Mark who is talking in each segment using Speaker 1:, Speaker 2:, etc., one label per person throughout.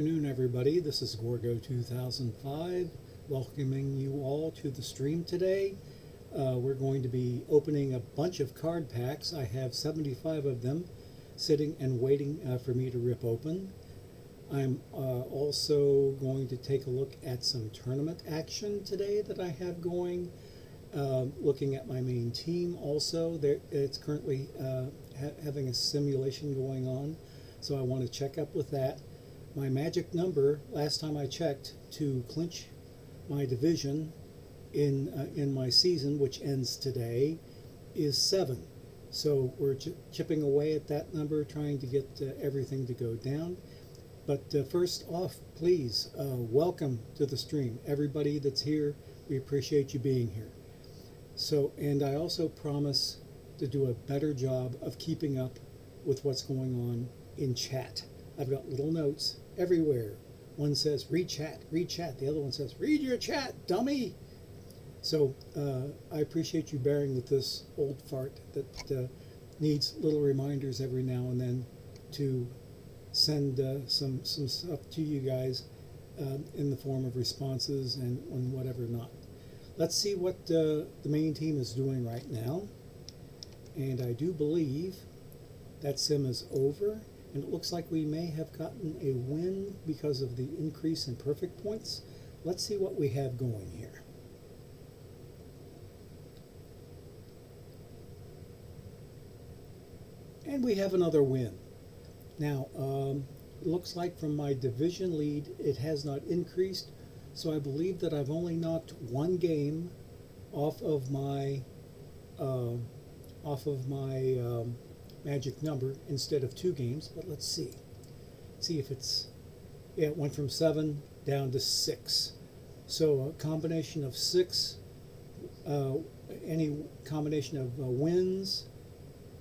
Speaker 1: Good afternoon, everybody. This is Gorgo 2005, welcoming you all to the stream today. We're going to be opening a bunch of card packs. I have 75 of them sitting and waiting for me to rip open. I'm also going to take a look at some tournament action today that I have going. Looking at my main team also. It's currently having a simulation going on, so I want to check up with that. My magic number, last time I checked, to clinch my division in my season, which ends today, is 7. So we're chipping away at that number, trying to get everything to go down. But first off, please, welcome to the stream. Everybody that's here, we appreciate you being here. So, and I also promise to do a better job of keeping up with what's going on in chat. I've got little notes everywhere. One says, read chat, read chat. The other one says, read your chat, dummy. So I appreciate you bearing with this old fart that needs little reminders every now and then to send some stuff to you guys in the form of responses and whatever not. Let's see what the main team is doing right now. And I do believe that sim is over. And it looks like we may have gotten a win because of the increase in perfect points. Let's see what we have going here. And we have another win. Now, it looks like from my division lead, it has not increased. So I believe that I've only knocked one game off of my magic number instead of 2 games, but let's see if it's, yeah, it went from 7 down to 6. So a combination of 6, any combination of wins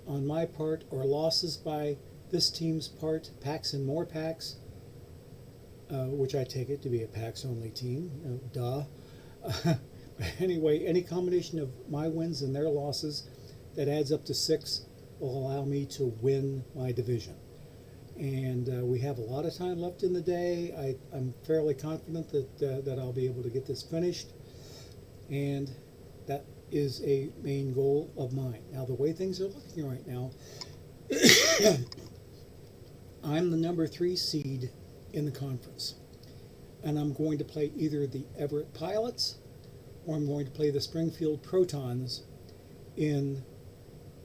Speaker 1: on my part or losses by this team's part, packs and more packs, which I take it to be a packs only team, duh. Anyway, any combination of my wins and their losses that adds up to 6 will allow me to win my division. And we have a lot of time left in the day. I'm fairly confident that I'll be able to get this finished, and that is a main goal of mine. Now, the way things are looking right now, I'm the number 3 seed in the conference, and I'm going to play either the Everett Pilots or I'm going to play the Springfield Protons in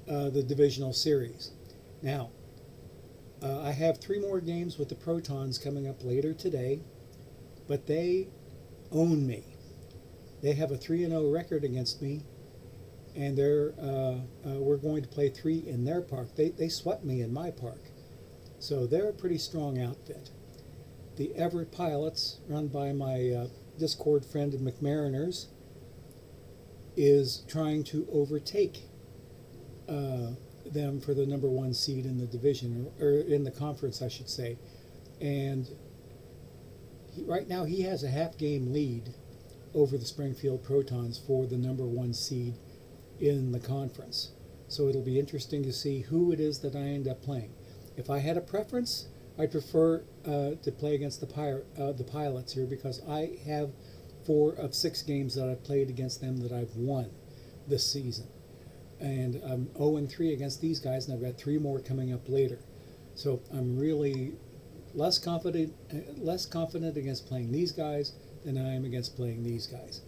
Speaker 1: the divisional series. Now, I have 3 more games with the Protons coming up later today, but they own me. They have a 3-0 record against me, and we're going to play 3 in their park. They swept me in my park, so they're a pretty strong outfit. The Everett Pilots, run by my Discord friend McMariners, is trying to overtake them for the number 1 seed in the division, or in the conference, I should say. And right now he has a half-game lead over the Springfield Protons for the number 1 seed in the conference. So it'll be interesting to see who it is that I end up playing. If I had a preference, I'd prefer to play against the Pilots here, because I have 4 of 6 games that I've played against them that I've won this season. And I'm 0-3 against these guys, and I've got 3 more coming up later. So I'm really less confident against playing these guys than I am against playing these guys.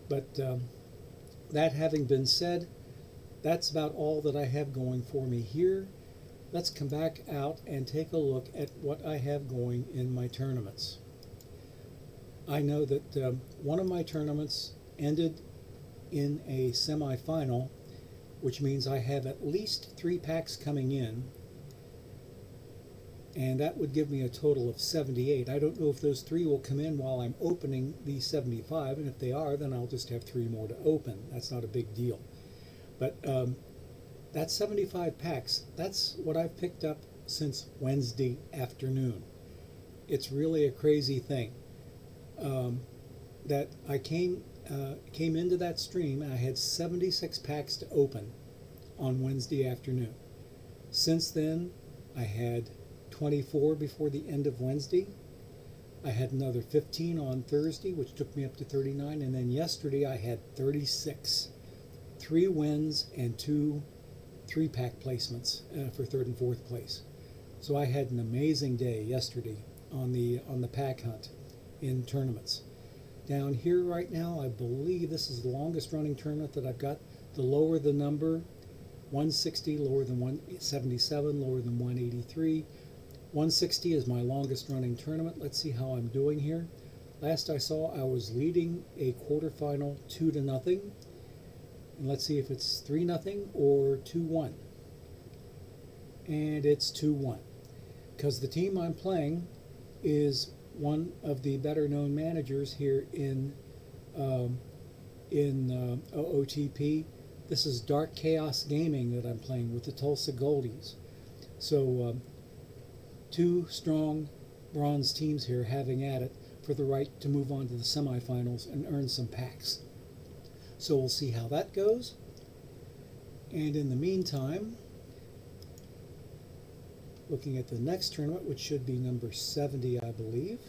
Speaker 1: But that having been said, that's about all that I have going for me here. Let's come back out and take a look at what I have going in my tournaments. I know that one of my tournaments ended in a semifinal, which means I have at least 3 packs coming in, and that would give me a total of 78. I don't know if those 3 will come in while I'm opening these 75, and if they are, then I'll just have 3 more to open. That's not a big deal. But that's 75 packs. That's what I've picked up since Wednesday afternoon. It's really a crazy thing. That I came into that stream and I had 76 packs to open on Wednesday afternoon. Since then, I had 24 before the end of Wednesday, I had another 15 on Thursday, which took me up to 39, and then yesterday I had 36. 3 wins and 2 3-pack placements for third and fourth place. So I had an amazing day yesterday on the pack hunt in tournaments. Down here right now, I believe this is the longest running tournament that I've got. The lower the number, 160, lower than 177, lower than 183. 160 is my longest running tournament. Let's see how I'm doing here. Last I saw, I was leading a quarterfinal 2-0. And let's see if it's 3-0 or 2-1. And it's 2-1. Because the team I'm playing is one of the better known managers here in OOTP. This is Dark Chaos Gaming that I'm playing with, the Tulsa Goldies. So 2 strong bronze teams here having at it for the right to move on to the semifinals and earn some packs. So we'll see how that goes. And in the meantime, looking at the next tournament, which should be number 70, I believe.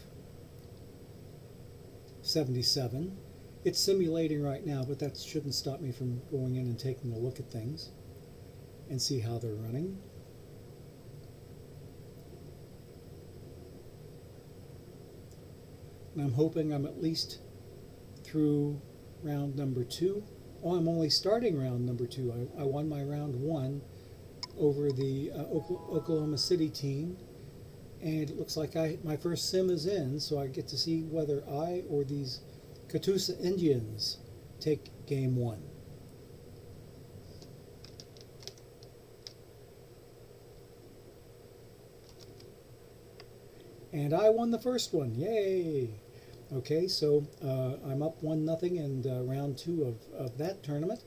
Speaker 1: 77. It's simulating right now, but that shouldn't stop me from going in and taking a look at things and see how they're running. And I'm hoping I'm at least through round number 2. Oh, I'm only starting round number 2. I won my round 1 over the Oklahoma City team, and it looks like my first sim is in, so I get to see whether I or these Catoosa Indians take game 1. And I won the first one. Yay! Okay, so I'm up 1-0 in round 2 of that tournament.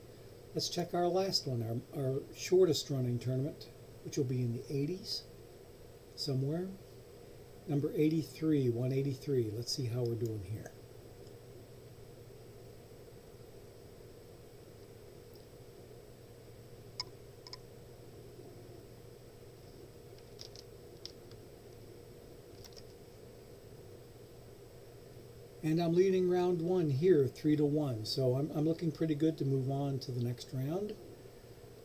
Speaker 1: Let's check our last one, our shortest running tournament, which will be in the 80s somewhere. Number 83, 183. Let's see how we're doing here. And I'm leading round 1 here, 3-1. So I'm looking pretty good to move on to the next round,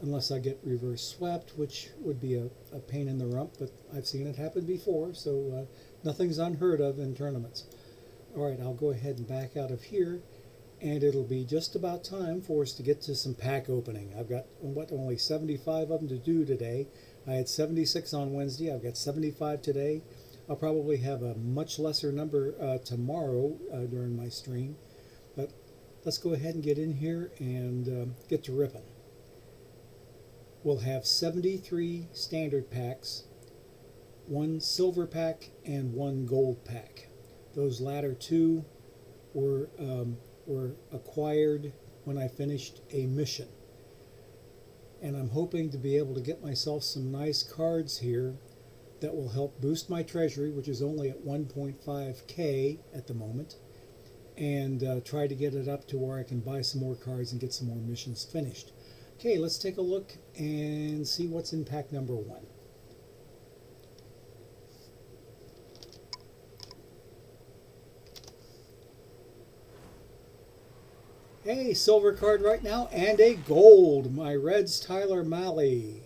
Speaker 1: unless I get reverse swept, which would be a pain in the rump, but I've seen it happen before, so nothing's unheard of in tournaments. All right, I'll go ahead and back out of here, and it'll be just about time for us to get to some pack opening. I've got, only 75 of them to do today. I had 76 on Wednesday. I've got 75 today. I'll probably have a much lesser number tomorrow during my stream. But let's go ahead and get in here and get to ripping. We'll have 73 standard packs, 1 silver pack, and 1 gold pack. Those latter 2 were acquired when I finished a mission. And I'm hoping to be able to get myself some nice cards here that will help boost my treasury, which is only at 1.5K at the moment, and try to get it up to where I can buy some more cards and get some more missions finished. Okay, let's take a look and see what's in pack number 1. Hey, silver card right now, and a gold. My Reds Tyler Mahle.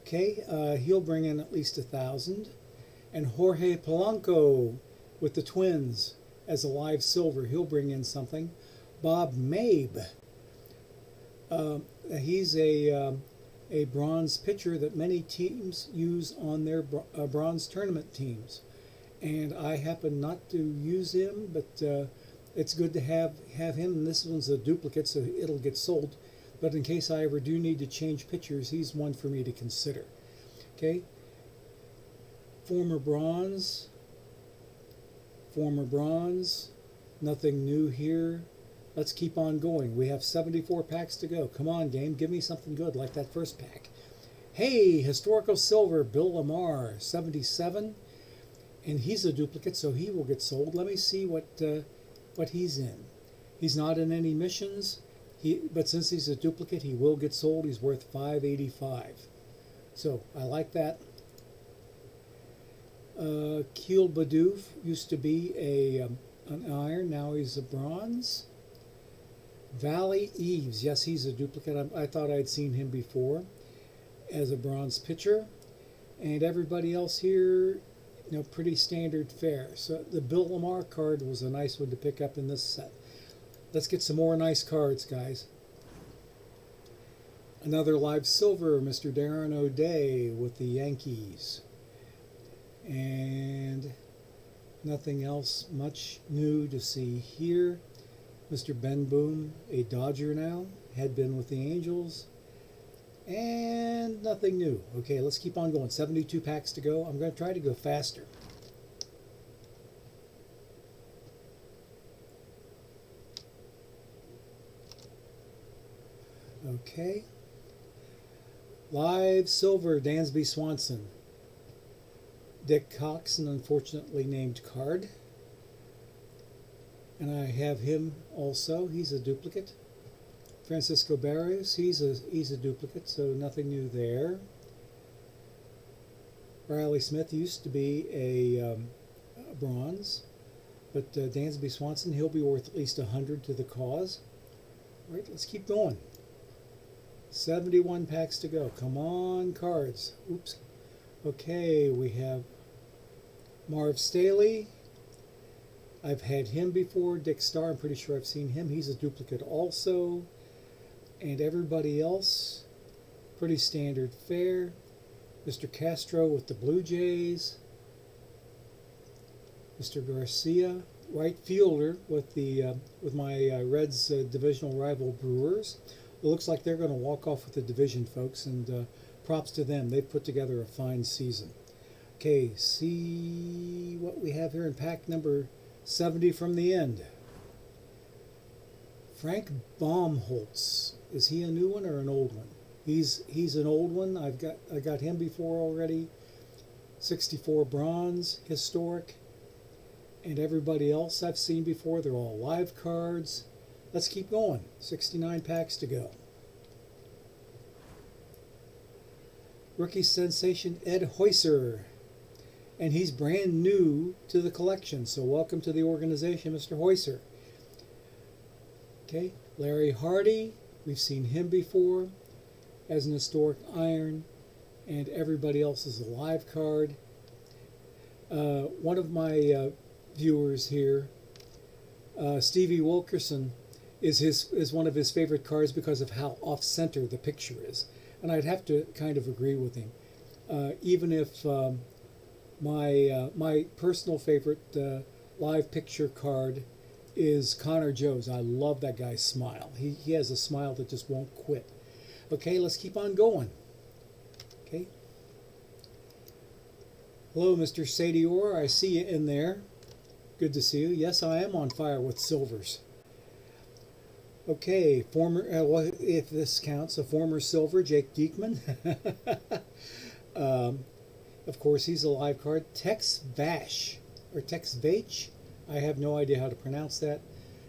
Speaker 1: Okay, he'll bring in at least 1,000. And Jorge Polanco with the Twins as a live silver. He'll bring in something. Bob Mabe. He's a bronze pitcher that many teams use on their bronze tournament teams. And I happen not to use him, but it's good to have him. And this one's a duplicate, so it'll get sold. But in case I ever do need to change pitchers, he's one for me to consider. Okay. Former bronze. Nothing new here. Let's keep on going. We have 74 packs to go. Come on, game. Give me something good like that first pack. Hey, historical silver, Bill Lamar, 77. And he's a duplicate, so he will get sold. Let me see what he's in. He's not in any missions. But since he's a duplicate, he will get sold. He's worth $5.85. So I like that. Keel Badoof used to be an iron, now he's a bronze. Valley Eves, yes, he's a duplicate. I thought I'd seen him before as a bronze pitcher. And everybody else here, pretty standard fare. So the Bill Lamar card was a nice one to pick up in this set. Let's get some more nice cards, guys. Another live silver, Mr. Darren O'Day with the Yankees. And nothing else much new to see here. Mr. Ben Boom, a Dodger now, had been with the Angels. And nothing new. Okay, let's keep on going. 72 packs to go. I'm going to try to go faster. Okay. Live silver, Dansby Swanson. Dick Cox, an unfortunately named card. And I have him also. He's a duplicate. Francisco Barrios, he's a duplicate, so nothing new there. Riley Smith used to be a bronze, but Dansby Swanson, he'll be worth at least 100 to the cause. All right, let's keep going. 71 packs to go. Come on, cards. Oops. Okay, we have Marv Staley. I've had him before. Dick Starr, I'm pretty sure I've seen him. He's a duplicate also. And everybody else, pretty standard fare. Mr. Castro with the Blue Jays. Mr. Garcia, right fielder with my Reds divisional rival Brewers. It looks like they're going to walk off with the division, folks, and props to them. They've put together a fine season. Okay, see what we have here in pack number 70 from the end. Frank Baumholtz. Is he a new one or an old one? He's an old one. I got him before already. 64 bronze, historic. And everybody else I've seen before, they're all live cards. Let's keep going. 69 packs to go. Rookie sensation Ed Hoyser. And he's brand new to the collection, so welcome to the organization, Mr. Hoyser. Okay, Larry Hardy, we've seen him before as an historic iron, and everybody else is a live card. One of my viewers here, Stevie Wilkerson, is one of his favorite cards because of how off-center the picture is, and I'd have to kind of agree with him. Even if my personal favorite live picture card is Connor Joe's. I love that guy's smile. He has a smile that just won't quit. Okay, let's keep on going. Okay. Hello, Mr. Sadior. I see you in there. Good to see you. Yes, I am on fire with silvers. Okay, well, if this counts, a former silver, Jake Diekman. Of course, he's a live card. Tex Vash, or Tex Vach. I have no idea how to pronounce that,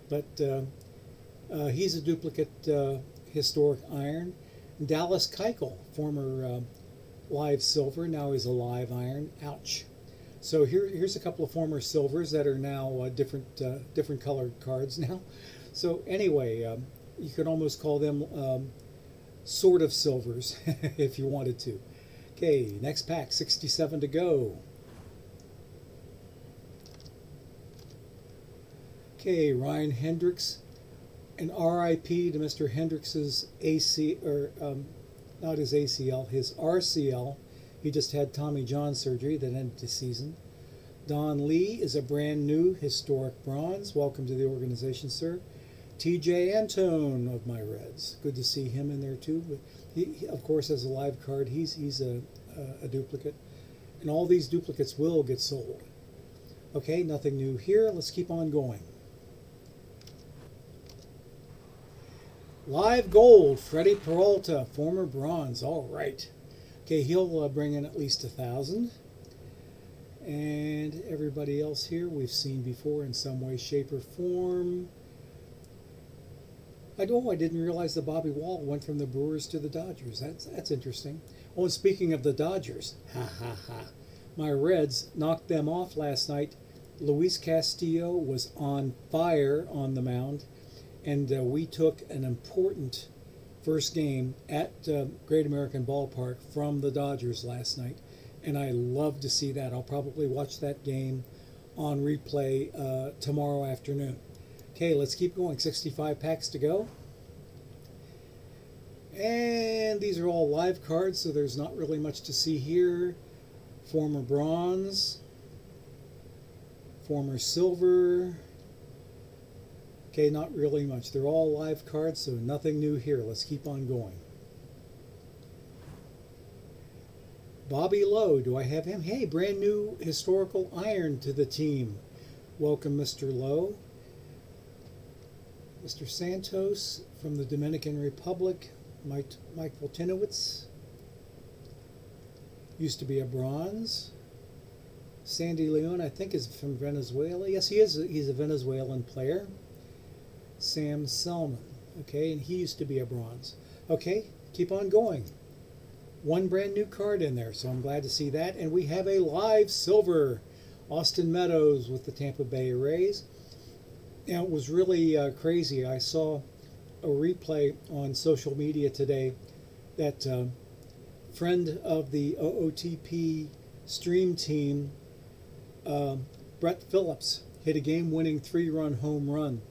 Speaker 1: but he's a duplicate historic iron. Dallas Keuchel, former live silver, now he's a live iron. Ouch. So here's a couple of former silvers that are now different colored cards now. So anyway, you could almost call them sort of silvers if you wanted to. Okay, next pack, 67 to go. Okay, Ryan Hendricks, an RIP to Mr. Hendricks's not his ACL, his RCL. He just had Tommy John surgery that ended the season. Don Lee is a brand new historic bronze. Welcome to the organization, sir. TJ Antone of my Reds. Good to see him in there too. But he of course, has a live card. He's a duplicate. And all these duplicates will get sold. Okay, nothing new here. Let's keep on going. Live gold, Freddie Peralta, former bronze. All right. Okay, he'll bring in at least 1,000. And everybody else here we've seen before in some way, shape, or form. I didn't realize that Bobby Wall went from the Brewers to the Dodgers. That's interesting. Oh, and speaking of the Dodgers, My Reds knocked them off last night. Luis Castillo was on fire on the mound, and we took an important first game at Great American Ballpark from the Dodgers last night, and I love to see that. I'll probably watch that game on replay tomorrow afternoon. Okay, let's keep going. 65 packs to go. And these are all live cards, so there's not really much to see here. Former bronze, former silver. Okay, not really much. They're all live cards, so nothing new here. Let's keep on going. Bobby Lowe, do I have him? Hey, brand new historical iron to the team. Welcome, Mr. Lowe. Mr. Santos from the Dominican Republic. Mike Voltinowitz. Used to be a bronze. Sandy Leon, I think, is from Venezuela. Yes, he is. He's a Venezuelan player. Sam Selman. Okay, and he used to be a bronze. Okay, keep on going. One brand new card in there, so I'm glad to see that. And we have a live silver. Austin Meadows with the Tampa Bay Rays. Now, it was really crazy. I saw a replay on social media today that friend of the OOTP stream team, Brett Phillips, hit a game-winning 3-run home run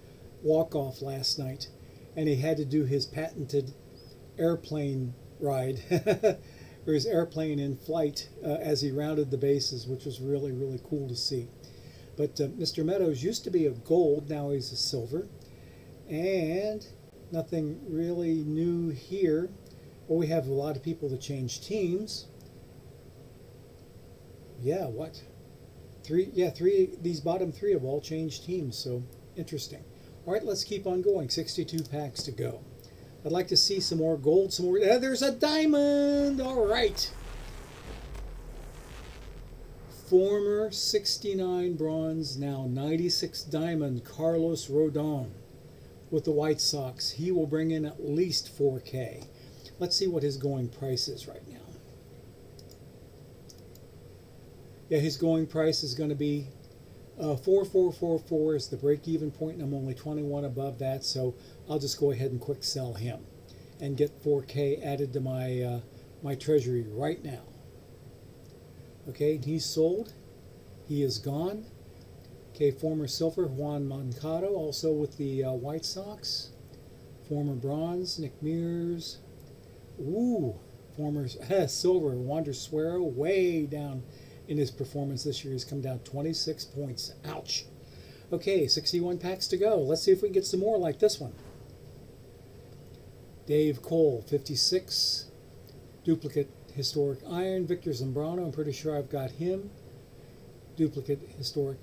Speaker 1: walk-off last night, and he had to do his patented airplane ride, or his airplane in flight as he rounded the bases, which was really, really cool to see. But Mr. Meadows used to be a gold, now he's a silver, and nothing really new here. Well, we have a lot of people that change teams. Yeah, what? These bottom three have all changed teams, so interesting. All right, let's keep on going. 62 packs to go. I'd like to see some more gold, some more. There's a diamond! All right. Former 69 bronze, now 96 diamond, Carlos Rodon with the White Sox. He will bring in at least 4K. Let's see what his going price is right now. Yeah, his going price is going to be 4444 is the break-even point, and I'm only 21 above that, so I'll just go ahead and quick sell him and get 4K added to my my treasury right now. Okay, he's sold. He is gone. Okay, former silver, Juan Moncado, also with the White Sox. Former bronze, Nick Mears. Ooh, former silver, Wander Suero, way down in his performance this year. He's come down 26 points. Ouch. Okay, 61 packs to go. Let's see if we can get some more like this one. Dave Cole, 56. Duplicate historic iron. Victor Zambrano, I'm pretty sure I've got him. Duplicate historic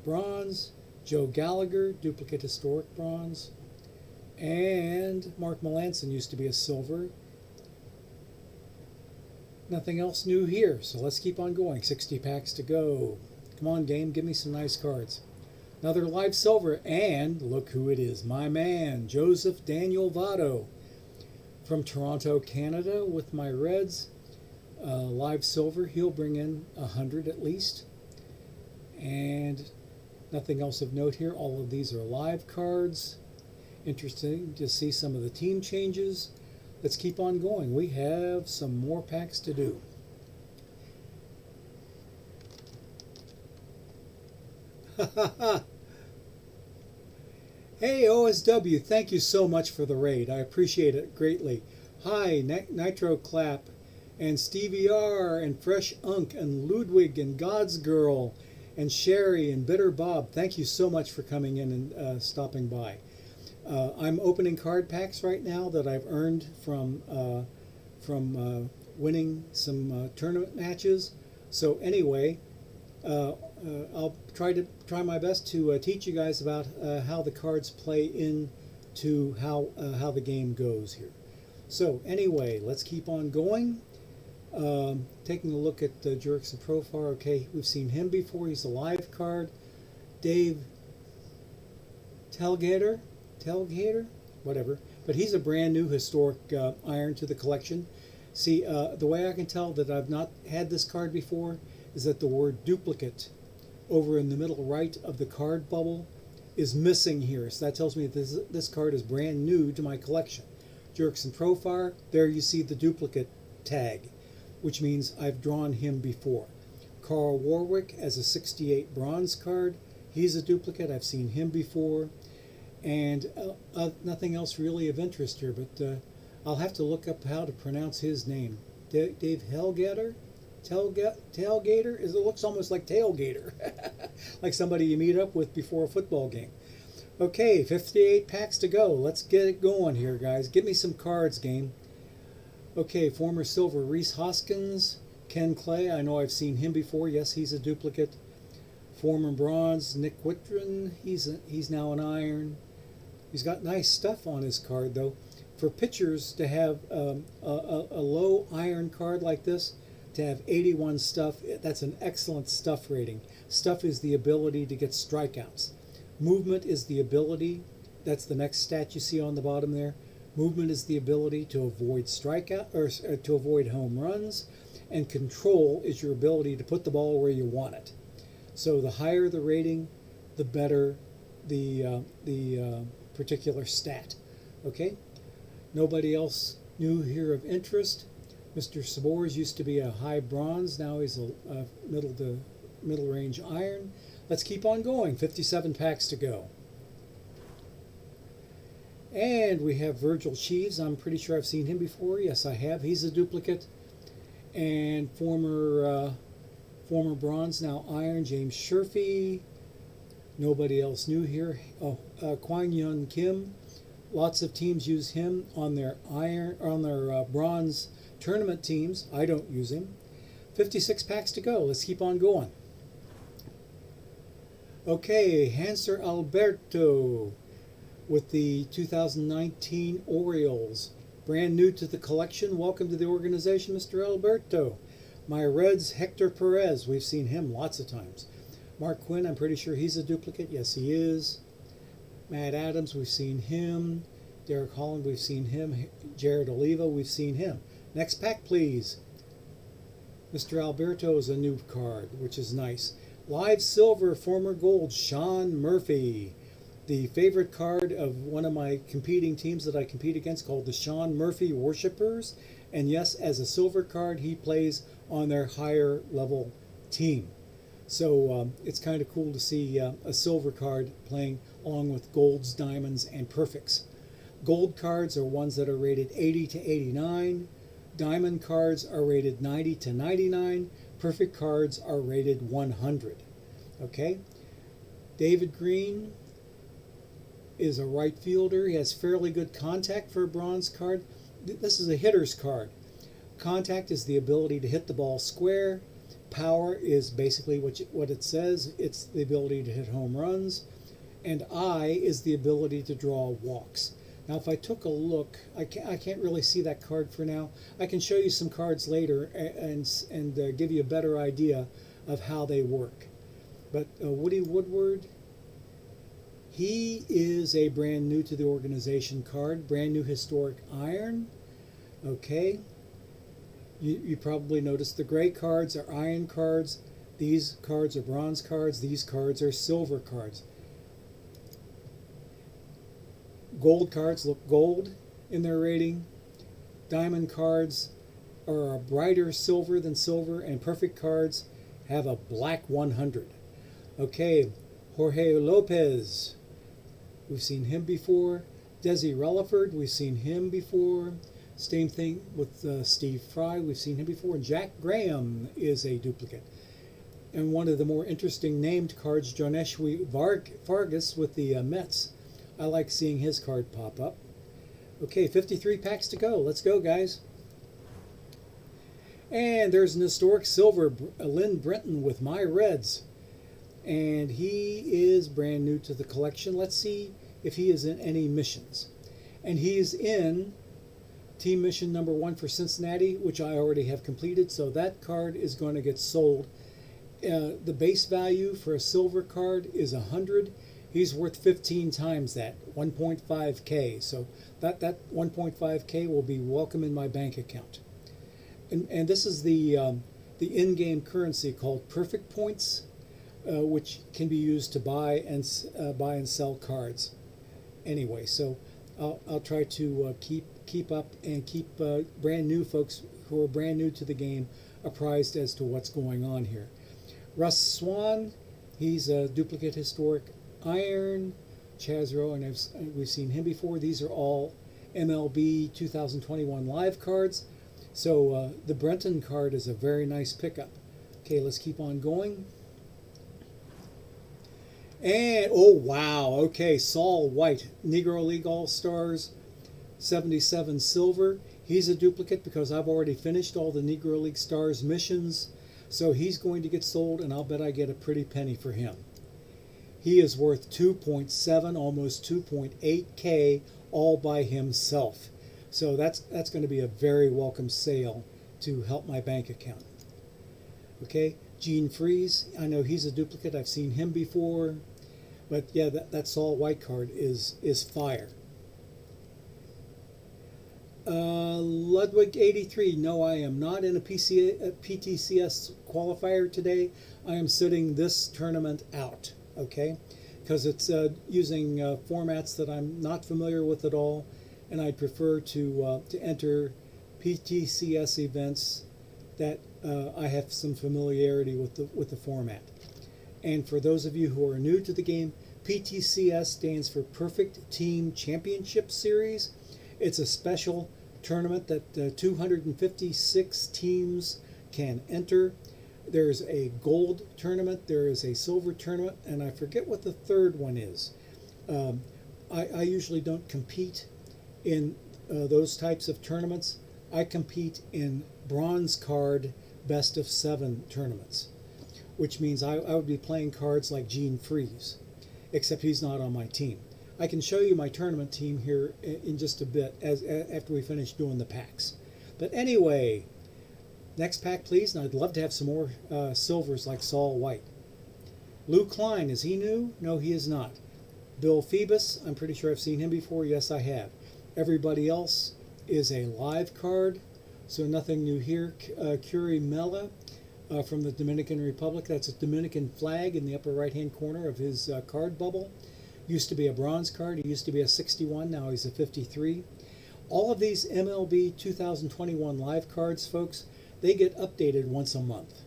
Speaker 1: bronze. Joe Gallagher, duplicate historic bronze. And Mark Melanson used to be a silver. Nothing else new here, so let's keep on going. 60 packs to go. Come on, game, give me some nice cards. Another live silver, and look who it is. My man, Joseph Daniel Votto from Toronto, Canada with my Reds. Live silver, he'll bring in 100 at least. And nothing else of note here. All of these are live cards. Interesting to see some of the team changes. Let's keep on going. We have some more packs to do. Hey, OSW, thank you so much for the raid. I appreciate it greatly. Hi, Nitro Clap, and Stevie R, and Fresh Unk, and Ludwig, and God's Girl, and Sherry, and Bitter Bob. Thank you so much for coming in and stopping by. I'm opening card packs right now that I've earned from winning some tournament matches. So anyway, I'll try my best to teach you guys about how the cards play into how the game goes here. So anyway, let's keep on going. Taking a look at Jurickson Profar. Okay, we've seen him before. He's a live card. Dave Telgater, whatever. But he's a brand new historic iron to the collection. See, the way I can tell that I've not had this card before, is that the word duplicate over in the middle right of the card bubble is missing here. So that tells me that this card is brand new to my collection. Jurickson Profar, there you see the duplicate tag, which means I've drawn him before. Carl Warwick as a 68 bronze card. He's a duplicate. I've seen him before. And nothing else really of interest here, but I'll have to look up how to pronounce his name. Dave Helgater? Tailgater? It looks almost like tailgater. Like somebody you meet up with before a football game. Okay, 58 packs to go. Let's get it going here, guys. Give me some cards, game. Okay, former silver Rhys Hoskins. Ken Clay, I know I've seen him before. Yes, he's a duplicate. Former bronze, Nick Whitron. He's now an iron. He's got nice stuff on his card, though. For pitchers to have a low iron card like this, to have 81 stuff, that's an excellent stuff rating. Stuff is the ability to get strikeouts. Movement is the ability, that's the next stat you see on the bottom there. Movement is the ability to avoid strikeout or to avoid home runs, and control is your ability to put the ball where you want it. So the higher the rating, the better the particular stat. Okay? Nobody else new here of interest. Mr. Sabors used to be a high bronze. Now he's a middle range iron. Let's keep on going. 57 packs to go. And we have Virgil Sheaves. I'm pretty sure I've seen him before. Yes, I have. He's a duplicate. And former bronze, now iron, James Sherfy. Nobody else new here. Oh, Kwang Yun Kim. Lots of teams use him on their bronze tournament teams. I don't use him. 56 packs to go. Let's keep on going. Okay, Hanser Alberto with the 2019 Orioles. Brand new to the collection. Welcome to the organization, Mr. Alberto. My Reds, Hector Perez. We've seen him lots of times. Mark Quinn, I'm pretty sure he's a duplicate. Yes, he is. Matt Adams, we've seen him. Derek Holland, we've seen him. Jared Oliva, we've seen him. Next pack, please. Mr. Alberto is a new card, which is nice. Live Silver, former gold, Sean Murphy. The favorite card of one of my competing teams that I compete against, called the Sean Murphy Worshippers. And yes, as a silver card, he plays on their higher level team. So it's kind of cool to see a silver card playing along with golds, diamonds, and perfects. Gold cards are ones that are rated 80 to 89. Diamond cards are rated 90 to 99. Perfect cards are rated 100. Okay? David Green is a right fielder. He has fairly good contact for a bronze card. This is a hitter's card. Contact is the ability to hit the ball square. Power is basically what it says. It's the ability to hit home runs. And I is the ability to draw walks. Now, if I took a look, I can't really see that card for now. I can show you some cards later and give you a better idea of how they work. But Woody Woodward, he is a brand new to the organization card, brand new historic iron. Okay. You probably noticed the gray cards are iron cards. These cards are bronze cards. These cards are silver cards. Gold cards look gold in their rating. Diamond cards are a brighter silver than silver, and perfect cards have a black 100. Okay, Jorge Lopez. We've seen him before. Desi Relaford, we've seen him before. Same thing with Steve Fry, we've seen him before. And Jack Graham is a duplicate. And one of the more interesting named cards, Joneshwi Vargas with the Mets. I like seeing his card pop up. Okay, 53 packs to go. Let's go, guys. And there's an historic silver, Lynn Brenton with my Reds. And he is brand new to the collection. Let's see if he is in any missions. And he is in team mission number 1 for Cincinnati, which I already have completed. So that card is going to get sold. The base value for a silver card is 100. He's worth 15 times that, 1.5K. So that 1.5K will be welcome in my bank account. And this is the the in-game currency called Perfect Points, which can be used to buy and sell cards. Anyway, so I'll try to keep up and keep brand new folks who are brand new to the game apprised as to what's going on here. Russ Swan, he's a duplicate historic iron. Chazro, and we've seen him before. These are all MLB 2021 live cards. So the Brenton card is a very nice pickup. Okay, let's keep on going. And, oh wow, okay, Saul White, Negro League All-Stars, 77 silver. He's a duplicate because I've already finished all the Negro League Stars missions. So he's going to get sold, and I'll bet I get a pretty penny for him. He is worth 2.7, almost 2.8K all by himself. So that's going to be a very welcome sale to help my bank account. Okay, Gene Freeze, I know he's a duplicate. I've seen him before. But yeah, that Saul White card is fire. Ludwig 83, no, I am not in a PTCS qualifier today. I am sitting this tournament out, okay? Because it's using formats that I'm not familiar with at all, and I'd prefer to enter PTCS events that I have some familiarity with the format. And for those of you who are new to the game, PTCS stands for Perfect Team Championship Series. It's a special tournament that 256 teams can enter. There's a gold tournament, there is a silver tournament, and I forget what the third one is. I usually don't compete in those types of tournaments. I compete in bronze card best of 7 tournaments, which means I would be playing cards like Gene Freeze, except he's not on my team. I can show you my tournament team here in just a bit after we finish doing the packs. But anyway, next pack please, and I'd love to have some more silvers like Saul White. Lou Klein, is he new? No, he is not. Bill Phoebus, I'm pretty sure I've seen him before. Yes, I have. Everybody else is a live card, so nothing new here. Curie Mella, from the Dominican Republic. That's a Dominican flag in the upper right hand corner of his card bubble. Used to be a bronze card. He used to be a 61. Now he's a 53. All of these MLB 2021 live cards, folks, they get updated once a month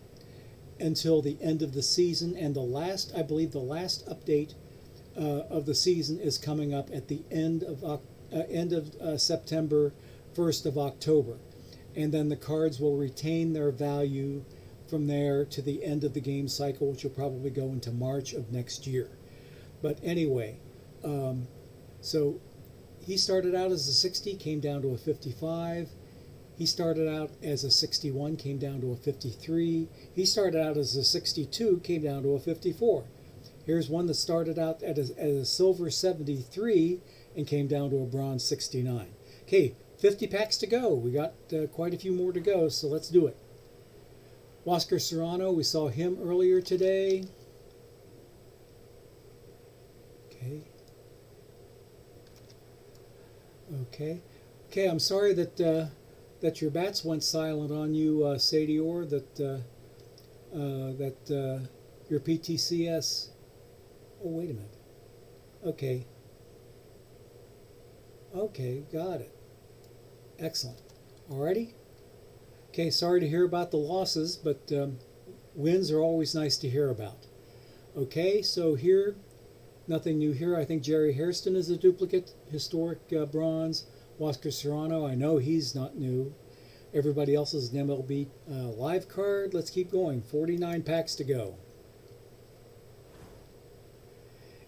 Speaker 1: until the end of the season. And the last, I believe the last update of the season is coming up at the end of September, 1st of October. And then the cards will retain their value from there to the end of the game cycle, which will probably go into March of next year. But anyway, so he started out as a 60, came down to a 55. He started out as a 61, came down to a 53. He started out as a 62, came down to a 54. Here's one that started out as a silver 73 and came down to a bronze 69. Okay, 50 packs to go. We got quite a few more to go, so let's do it. Oscar Serrano, we saw him earlier today. Okay, I'm sorry that your bats went silent on you, Sadior, that your PTCS... Oh, wait a minute. Okay, got it. Excellent. Alrighty. Okay, sorry to hear about the losses, but wins are always nice to hear about. Okay, so here, nothing new here. I think Jerry Hairston is a duplicate, historic bronze. Oscar Serrano, I know he's not new. Everybody else is an MLB live card. Let's keep going. 49 packs to go.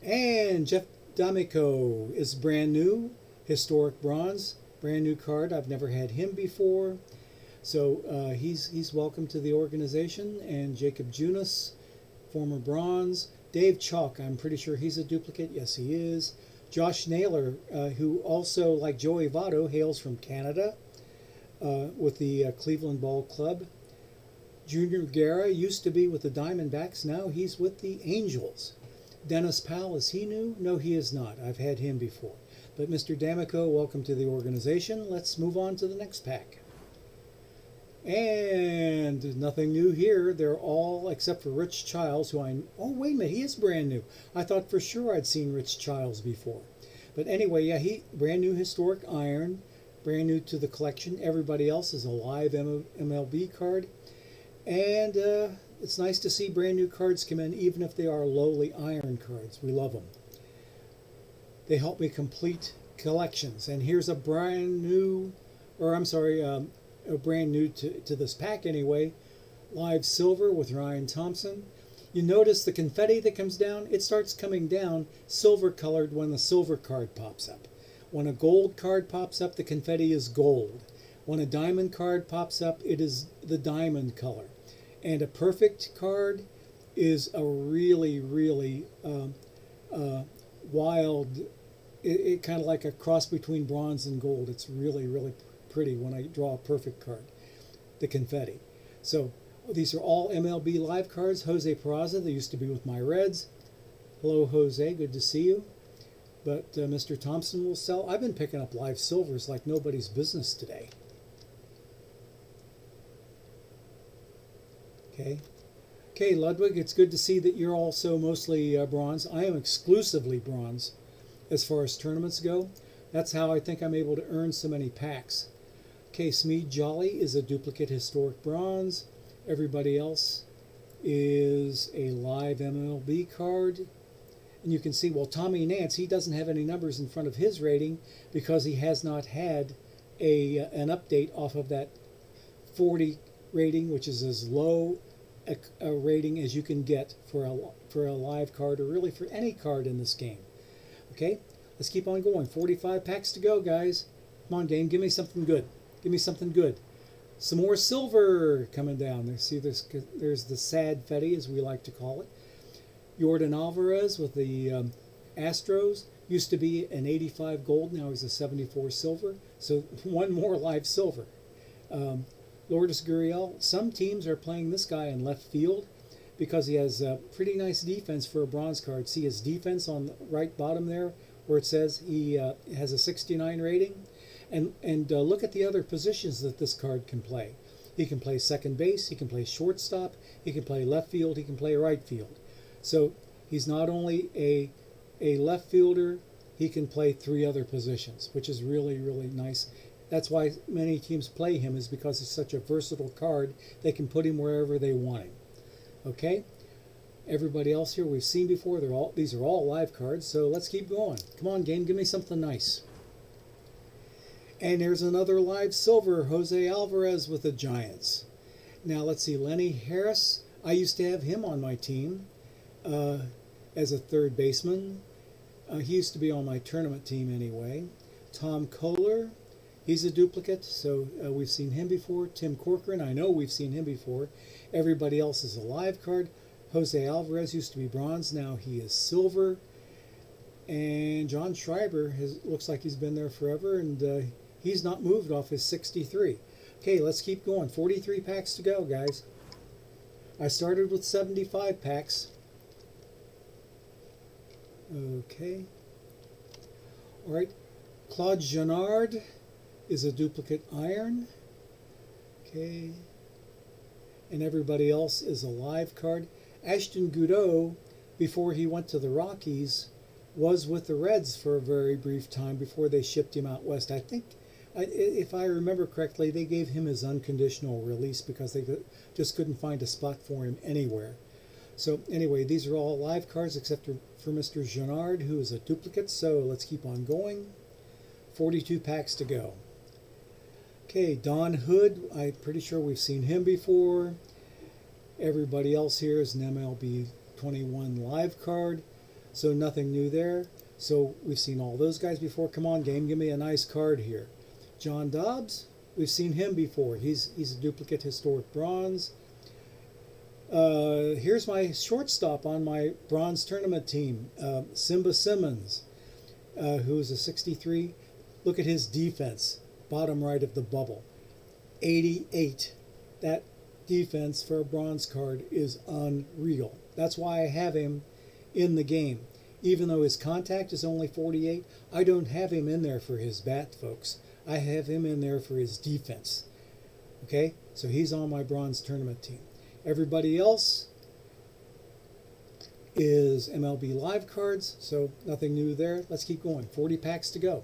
Speaker 1: And Jeff D'Amico is brand new, historic bronze, brand new card. I've never had him before. So he's welcome to the organization. And Jacob Junis, former bronze. Dave Chalk, I'm pretty sure he's a duplicate. Yes, he is. Josh Naylor, who also, like Joey Votto, hails from Canada with the Cleveland Ball Club. Junior Guerra used to be with the Diamondbacks. Now he's with the Angels. Dennis Powell, is he new? No, he is not. I've had him before. But Mr. D'Amico, welcome to the organization. Let's move on to the next pack. And nothing new here. They're all, except for Rich Childs, who oh, wait a minute, he is brand new. I thought for sure I'd seen Rich Childs before. But anyway, yeah, he brand new historic iron, brand new to the collection. Everybody else is a live MLB card. And it's nice to see brand new cards come in, even if they are lowly iron cards. We love them. They help me complete collections. And here's a brand new, or I'm sorry, a brand new to this pack anyway, live silver with Ryan Thompson. You notice the confetti that comes down, it starts coming down silver colored when the silver card pops up. When a gold card pops up, the confetti is gold. When a diamond card pops up, it is the diamond color. And a perfect card is a really, really wild, it kind of like a cross between bronze and gold. It's really, really pretty when I draw a perfect card, the confetti. So these are all MLB live cards. Jose Peraza, they used to be with my Reds. Hello, Jose, good to see you. But Mr. Thompson will sell. I've been picking up live silvers like nobody's business today. Okay, Ludwig, it's good to see that you're also mostly bronze. I am exclusively bronze as far as tournaments go. That's how I think I'm able to earn so many packs. Okay, Smeed Jolly is a duplicate historic bronze. Everybody else is a live MLB card. And you can see, well, Tommy Nance, he doesn't have any numbers in front of his rating because he has not had an update off of that 40 rating, which is as low a rating as you can get for a live card, or really for any card in this game. Okay, let's keep on going. 45 packs to go, guys. Come on, game, give me something good. Give me something good. Some more silver coming down. There, see, there's the sad Fetty, as we like to call it. Jordan Alvarez with the Astros used to be an 85 gold. Now he's a 74 silver. So one more live silver. Lourdes Gurriel. Some teams are playing this guy in left field because he has a pretty nice defense for a bronze card. See his defense on the right bottom there where it says he has a 69 rating. And look at the other positions that this card can play. He can play second base, he can play shortstop, he can play left field, he can play right field. So he's not only a left fielder, he can play 3 other positions, which is really, really nice. That's why many teams play him, is because he's such a versatile card. They can put him wherever they want him. Okay? Everybody else here we've seen before. These are all live cards, so let's keep going. Come on, game, give me something nice. And there's another live silver, Jose Alvarez with the Giants. Now let's see, Lenny Harris. I used to have him on my team as a third baseman. He used to be on my tournament team anyway. Tom Kohler, he's a duplicate, so we've seen him before. Tim Corcoran, I know we've seen him before. Everybody else is a live card. Jose Alvarez used to be bronze, now he is silver. And John Schreiber looks like he's been there forever, and he's not moved off his 63. Okay, let's keep going. 43 packs to go, guys. I started with 75 packs. Okay. All right. Claude Genard is a duplicate iron. Okay. And everybody else is a live card. Ashton Goudeau, before he went to the Rockies, was with the Reds for a very brief time before they shipped him out west. I think, if I remember correctly, they gave him his unconditional release because they just couldn't find a spot for him anywhere. So anyway, these are all live cards except for Mr. Genard, who is a duplicate. So let's keep on going. 42 packs to go. Okay, Don Hood, I'm pretty sure we've seen him before. Everybody else here is an MLB 21 live card, so nothing new there. So we've seen all those guys before. Come on, game, give me a nice card here. John Dobbs, we've seen him before. He's a duplicate historic bronze. Here's my shortstop on my bronze tournament team, Simba Simmons, who is a 63. Look at his defense, bottom right of the bubble, 88. That defense for a bronze card is unreal. That's why I have him in the game. Even though his contact is only 48, I don't have him in there for his bat, folks. I have him in there for his defense. Okay, so he's on my bronze tournament team. Everybody else is MLB Live cards, so nothing new there. Let's keep going. 40 packs to go.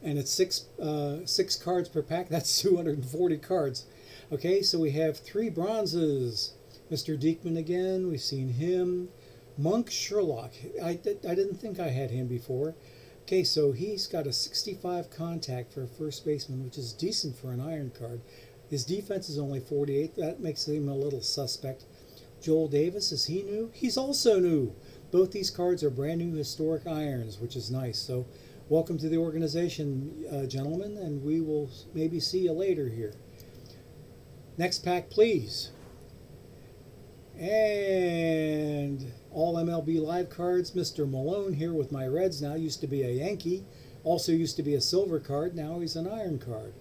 Speaker 1: And it's six cards per pack. That's 240 cards. Okay, so we have 3 bronzes. Mr. Diekman again, we've seen him. Monk Sherlock, I didn't think I had him before. Okay, so he's got a 65 contact for a first baseman, which is decent for an iron card. His defense is only 48. That makes him a little suspect. Joel Davis, is he new? He's also new. Both these cards are brand new historic irons, which is nice. So welcome to the organization, gentlemen, and we will maybe see you later here. Next pack, please. And all MLB Live cards, Mr. Malone here with my Reds. Now used to be a Yankee. Also used to be a silver card. Now he's an iron card.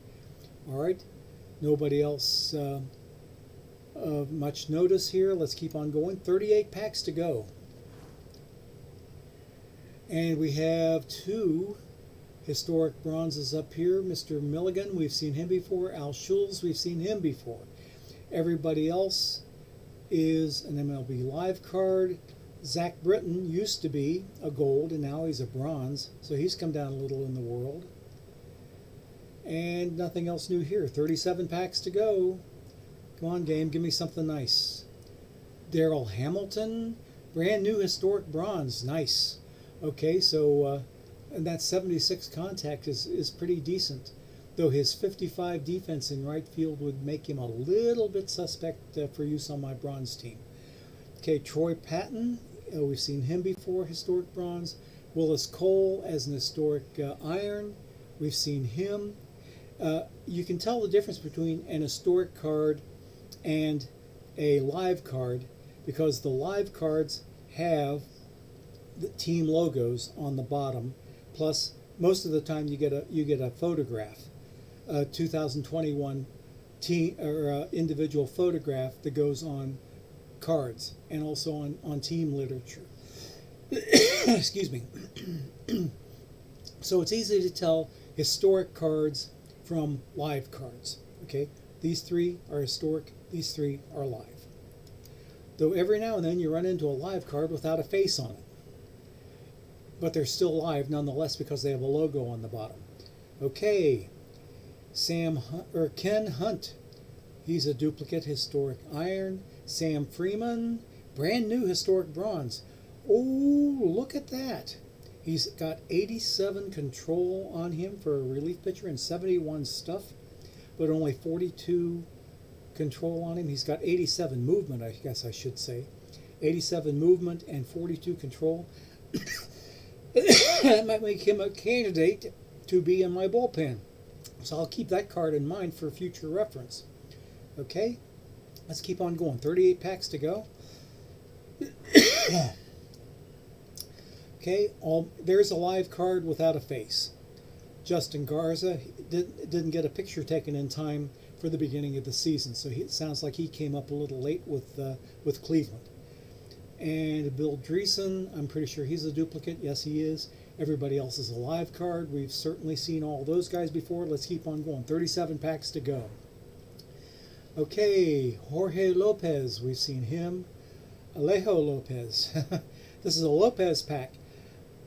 Speaker 1: All right. Nobody else of much notice here. Let's keep on going. 38 packs to go. And we have 2 historic bronzes up here. Mr. Milligan, we've seen him before. Al Schulz, we've seen him before. Everybody else is an MLB Live card. Zach Britton used to be a gold, and now he's a bronze, so he's come down a little in the world. And nothing else new here. 37 packs to go. Come on, game, give me something nice. Darryl Hamilton, brand new historic bronze. Nice. Okay, so and that 76 contact is pretty decent, though his 55 defense in right field would make him a little bit suspect for use on my bronze team. Okay, Troy Patton, we've seen him before, historic bronze. Willis Cole as an historic iron, we've seen him. You can tell the difference between an historic card and a live card because the live cards have the team logos on the bottom, plus most of the time you get a photograph, 2021 team or individual photograph that goes on cards and also on team literature. Excuse me. So it's easy to tell historic cards from live cards. Okay, these 3 are historic, these 3 are live. Though every now and then you run into a live card without a face on it, but they're still live nonetheless because they have a logo on the bottom. Okay, Ken Hunt, he's a duplicate historic iron. Sam Freeman, brand new historic bronze. Oh, look at that. He's got 87 control on him for a relief pitcher and 71 stuff, but only 42 control on him. He's got 87 movement, I guess I should say. 87 movement and 42 control. That might make him a candidate to be in my bullpen. So I'll keep that card in mind for future reference. Okay, let's keep on going. 38 packs to go. Okay, there's a live card without a face. Justin Garza didn't get a picture taken in time for the beginning of the season, so it sounds like he came up a little late with Cleveland. And Bill Dreesen, I'm pretty sure he's a duplicate. Yes, he is. Everybody else is a live card. We've certainly seen all those guys before. Let's keep on going. 37 packs to go. Okay, Jorge Lopez, we've seen him. Alejo Lopez. This is a Lopez pack.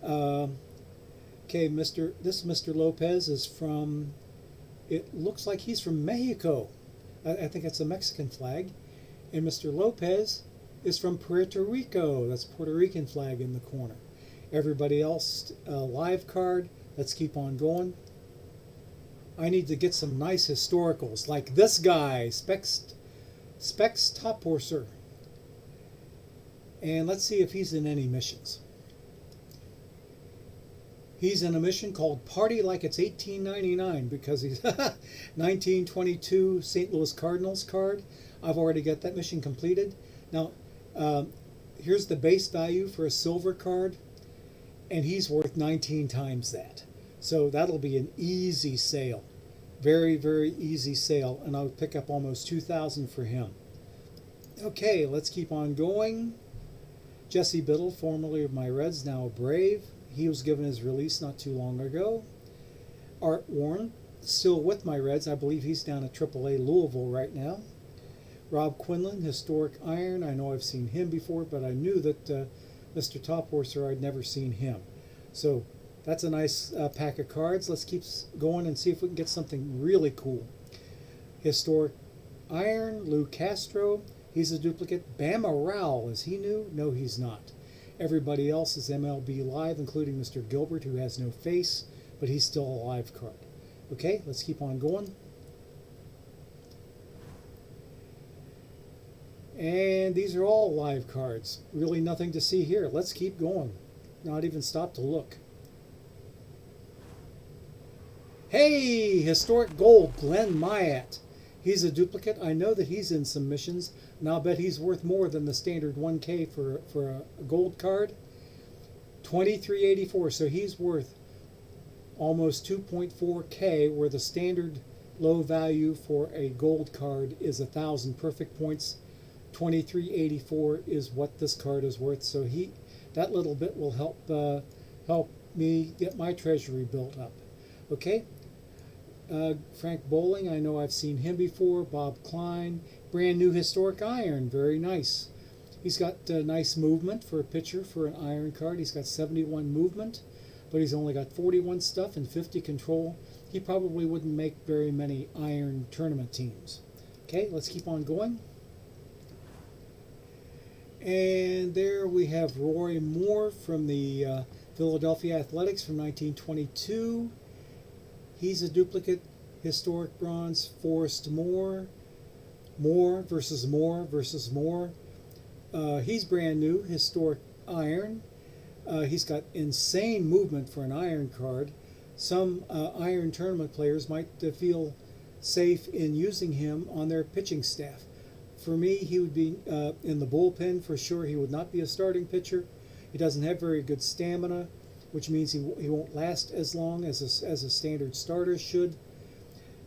Speaker 1: Okay, this Mr. Lopez is from, it looks like he's from Mexico. I think it's a Mexican flag. And Mr. Lopez is from Puerto Rico. That's Puerto Rican flag in the corner. Everybody else, live card. Let's keep on going. I need to get some nice historicals like this guy, Specs Tophorser. And let's see if he's in any missions. He's in a mission called Party Like It's 1899 because he's 1922 St. Louis Cardinals card. I've already got that mission completed. Now, here's the base value for a silver card, and he's worth 19 times that. So that'll be an easy sale. Very, very easy sale, and I'll pick up almost 2,000 for him. Okay, let's keep on going. Jesse Biddle, formerly of my Reds, now a Brave. He was given his release not too long ago. Art Warren, still with my Reds. I believe he's down at AAA Louisville right now. Rob Quinlan, Historic Iron. I know I've seen him before, but I knew that Mr. Top Horser, I'd never seen him. So that's a nice pack of cards. Let's keep going and see if we can get something really cool. Historic Iron, Lou Castro. He's a duplicate. Bama Rowell, is he new? No, he's not. Everybody else is MLB Live, including Mr. Gilbert, who has no face, but he's still a live card. Okay, let's keep on going. And these are all live cards. Really nothing to see here. Let's keep going. Not even stop to look. Hey, Historic Gold, Glenn Myatt. He's a duplicate. I know that he's in submissions, and I'll bet he's worth more than the standard 1K for a gold card. 2384, so he's worth almost 2.4K, where the standard low value for a gold card is 1,000 perfect points. 2384 is what this card is worth, so that little bit will help me get my treasury built up. Okay. Frank Bowling, I know I've seen him before. Bob Klein, brand new Historic Iron, very nice. He's got nice movement for a pitcher for an iron card. He's got 71 movement, but he's only got 41 stuff and 50 control. He probably wouldn't make very many iron tournament teams. Okay, let's keep on going. And there we have Roy Moore from the Philadelphia Athletics from 1922. He's a duplicate. Historic Bronze, Forrest Moore. Moore versus Moore versus Moore. He's brand new. Historic Iron. He's got insane movement for an iron card. Some iron tournament players might feel safe in using him on their pitching staff. For me, he would be in the bullpen for sure. He would not be a starting pitcher. He doesn't have very good stamina, which means he won't last as long as a standard starter should.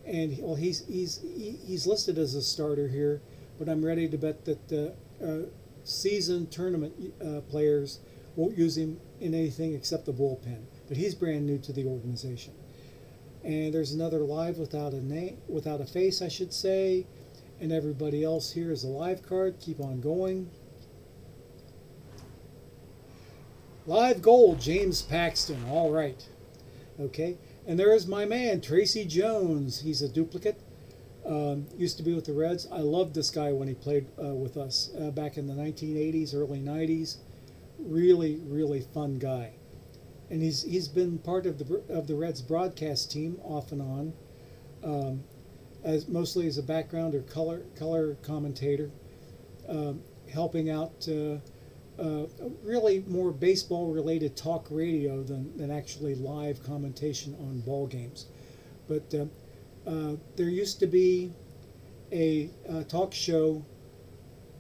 Speaker 1: And well, he's listed as a starter here, but I'm ready to bet that the seasoned tournament players won't use him in anything except the bullpen. But he's brand new to the organization. And there's another live without a name, without a face, I should say. And everybody else here is a live card. Keep on going. Live gold, James Paxton. All right. Okay. And there's my man, Tracy Jones. He's a duplicate. Used to be with the Reds. I loved this guy when he played with us back in the 1980s, early 90s. Really, really fun guy. And he's been part of the Reds broadcast team off and on, mostly as a background or color commentator, helping out. Really more baseball-related talk radio than actually live commentation on ball games. But there used to be a talk show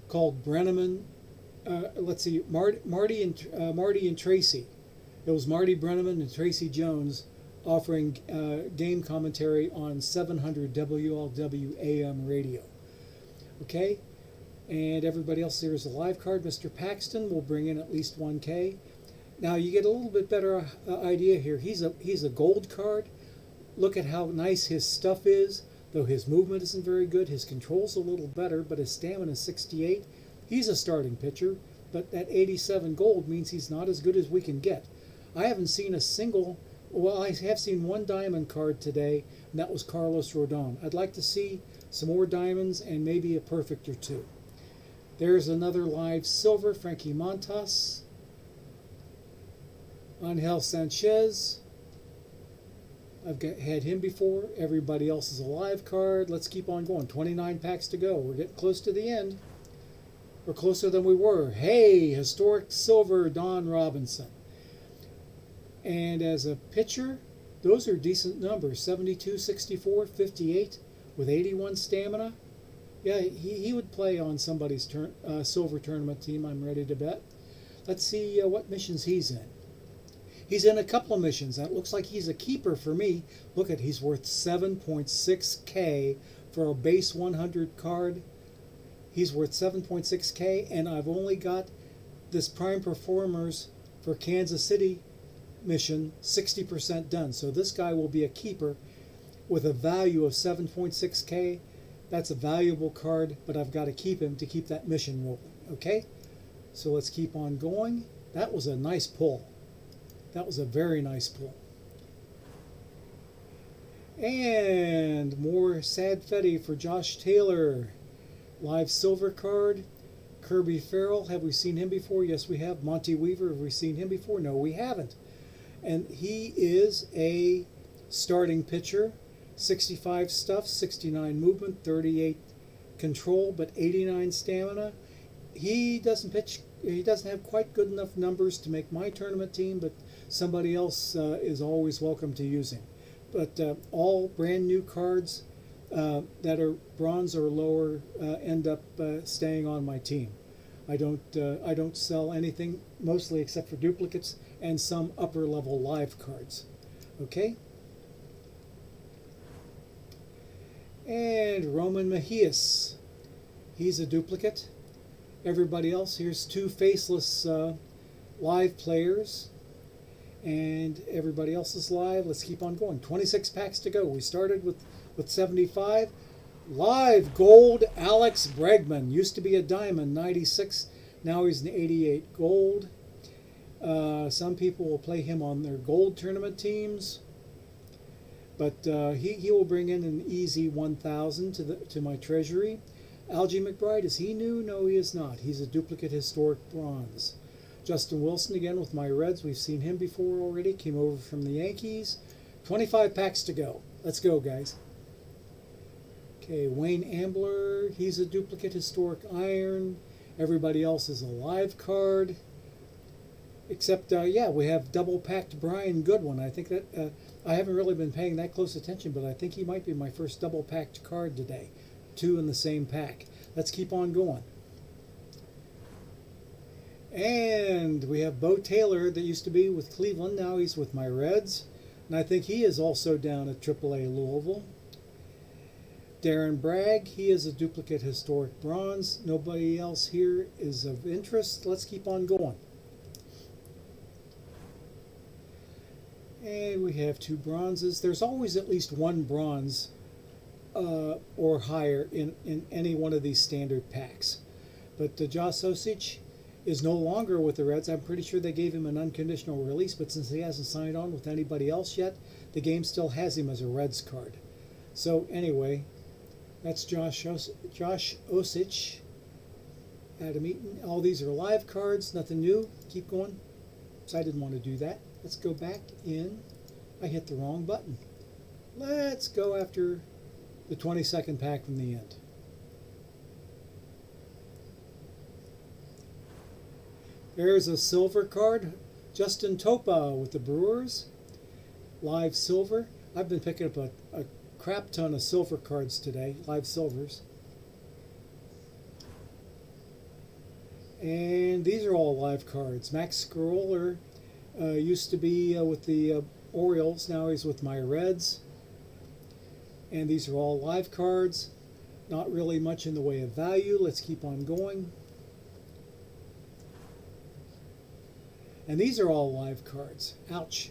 Speaker 1: called Brenneman. Let's see, Marty and Tracy. It was Marty Brenneman and Tracy Jones offering game commentary on 700 WLW AM radio. Okay. And everybody else there is a live card. Mr. Paxton will bring in at least 1K. Now you get a little bit better idea here. He's a gold card. Look at how nice his stuff is. Though his movement isn't very good, his control's a little better, but his stamina is 68. He's a starting pitcher, but that 87 gold means he's not as good as we can get. I haven't seen a single. Well, I have seen one diamond card today, and that was Carlos Rodon. I'd like to see some more diamonds and maybe a perfect or two. There's another live silver, Frankie Montas. Angel Sanchez. Had him before. Everybody else is a live card. Let's keep on going. 29 packs to go. We're getting close to the end. We're closer than we were. Hey, Historic Silver, Don Robinson. And as a pitcher, those are decent numbers. 72, 64, 58 with 81 stamina. Yeah, he would play on somebody's silver tournament team, I'm ready to bet. Let's see what missions he's in. He's in a couple of missions. That looks like he's a keeper for me. Look at, he's worth 7.6K for a base 100 card. He's worth 7.6K, and I've only got this Prime Performers for Kansas City mission 60% done. So this guy will be a keeper with a value of 7.6k. That's a valuable card, but I've got to keep him to keep that mission rolling. Okay, so let's keep on going. That was a nice pull. That was a very nice pull. And more Sad Fetty for Josh Taylor. Live silver card. Kirby Farrell, have we seen him before? Yes, we have. Monty Weaver, have we seen him before? No, we haven't. And he is a starting pitcher. 65 stuff, 69 movement, 38 control, but 89 stamina. He doesn't pitch. He doesn't have quite good enough numbers to make my tournament team, but somebody else is always welcome to use him. But all brand new cards that are bronze or lower end up staying on my team. I don't sell anything mostly except for duplicates and some upper level live cards. Okay. And Roman Mejias, he's a duplicate. Everybody else, here's two faceless live players, and everybody else is live. Let's keep on going. 26 packs to go. We started with 75. Live gold Alex Bregman. Used to be a diamond, 96. Now he's an 88 gold. Some people will play him on their gold tournament teams. But he will bring in an easy 1,000 to my treasury. Algie McBride, is he new? No, he is not. He's a duplicate historic bronze. Justin Wilson again with my Reds. We've seen him before already. Came over from the Yankees. 25 packs to go. Let's go, guys. Okay, Wayne Ambler. He's a duplicate historic iron. Everybody else is a live card. Except, yeah, we have double packed Brian Goodwin. I think that I haven't really been paying that close attention, but I think he might be my first double packed card today. Two in the same pack. Let's keep on going. And we have Bo Taylor that used to be with Cleveland. Now he's with my Reds. And I think he is also down at AAA Louisville. Darren Bragg, he is a duplicate historic bronze. Nobody else here is of interest. Let's keep on going. And we have two bronzes. There's always at least one bronze or higher in any one of these standard packs. But Josh Osich is no longer with the Reds. I'm pretty sure they gave him an unconditional release, but since he hasn't signed on with anybody else yet, the game still has him as a Reds card. So anyway, that's Josh Osich. Adam Eaton. All these are live cards, nothing new. Keep going. So I didn't want to do that. Let's go back in. I hit the wrong button. Let's go after the 22nd pack from the end. There's a silver card. Justin Topa with the Brewers. Live silver. I've been picking up a crap ton of silver cards today. Live silvers. And these are all live cards. Max Scherzer used to be with the Orioles. Now he's with my Reds. And these are all live cards. Not really much in the way of value. Let's keep on going. And these are all live cards. Ouch.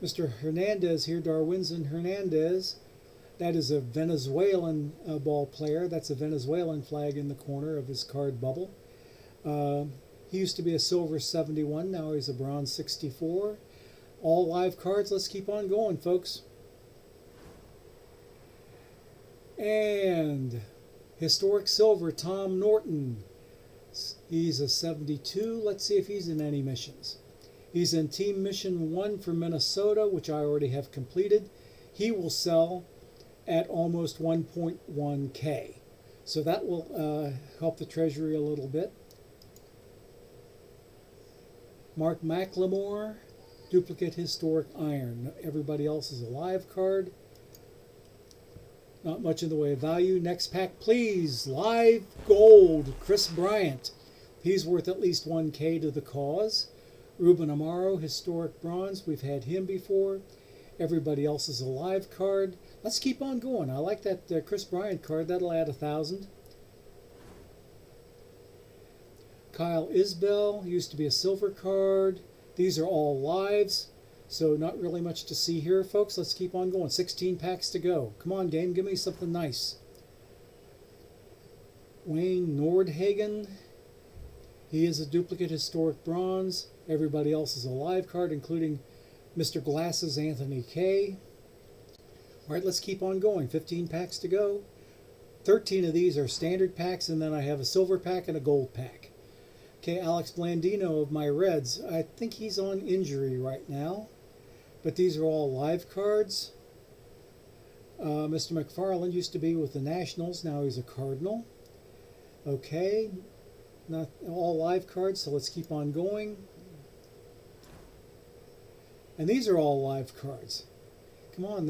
Speaker 1: Mr. Hernandez here, Darwinzon Hernandez. That is a Venezuelan ball player. That's a Venezuelan flag in the corner of his card bubble. He used to be a silver 71. Now he's a bronze 64. All live cards. Let's keep on going, folks. And historic silver, Tom Norton. He's a 72. Let's see if he's in any missions. He's in Team Mission 1 for Minnesota, which I already have completed. He will sell at almost 1.1K. So that will help the treasury a little bit. Mark McLemore, duplicate historic iron. Everybody else is a live card. Not much in the way of value. Next pack, please. Live gold. Chris Bryant. He's worth at least 1K to the cause. Ruben Amaro, historic bronze. We've had him before. Everybody else is a live card. Let's keep on going. I like that Chris Bryant card. That'll add 1,000. Kyle Isbell used to be a silver card. These are all lives, so not really much to see here, folks. Let's keep on going. 16 packs to go. Come on, game, give me something nice. Wayne Nordhagen. He is a duplicate historic bronze. Everybody else is a live card, including Mr. Glasses Anthony Kay. All right, let's keep on going. 15 packs to go. 13 of these are standard packs, and then I have a silver pack and a gold pack. Okay, Alex Blandino of my Reds. I think he's on injury right now, but these are all live cards. Mr. McFarland used to be with the Nationals. Now he's a Cardinal. Okay, not all live cards, so let's keep on going. And these are all live cards. Come on,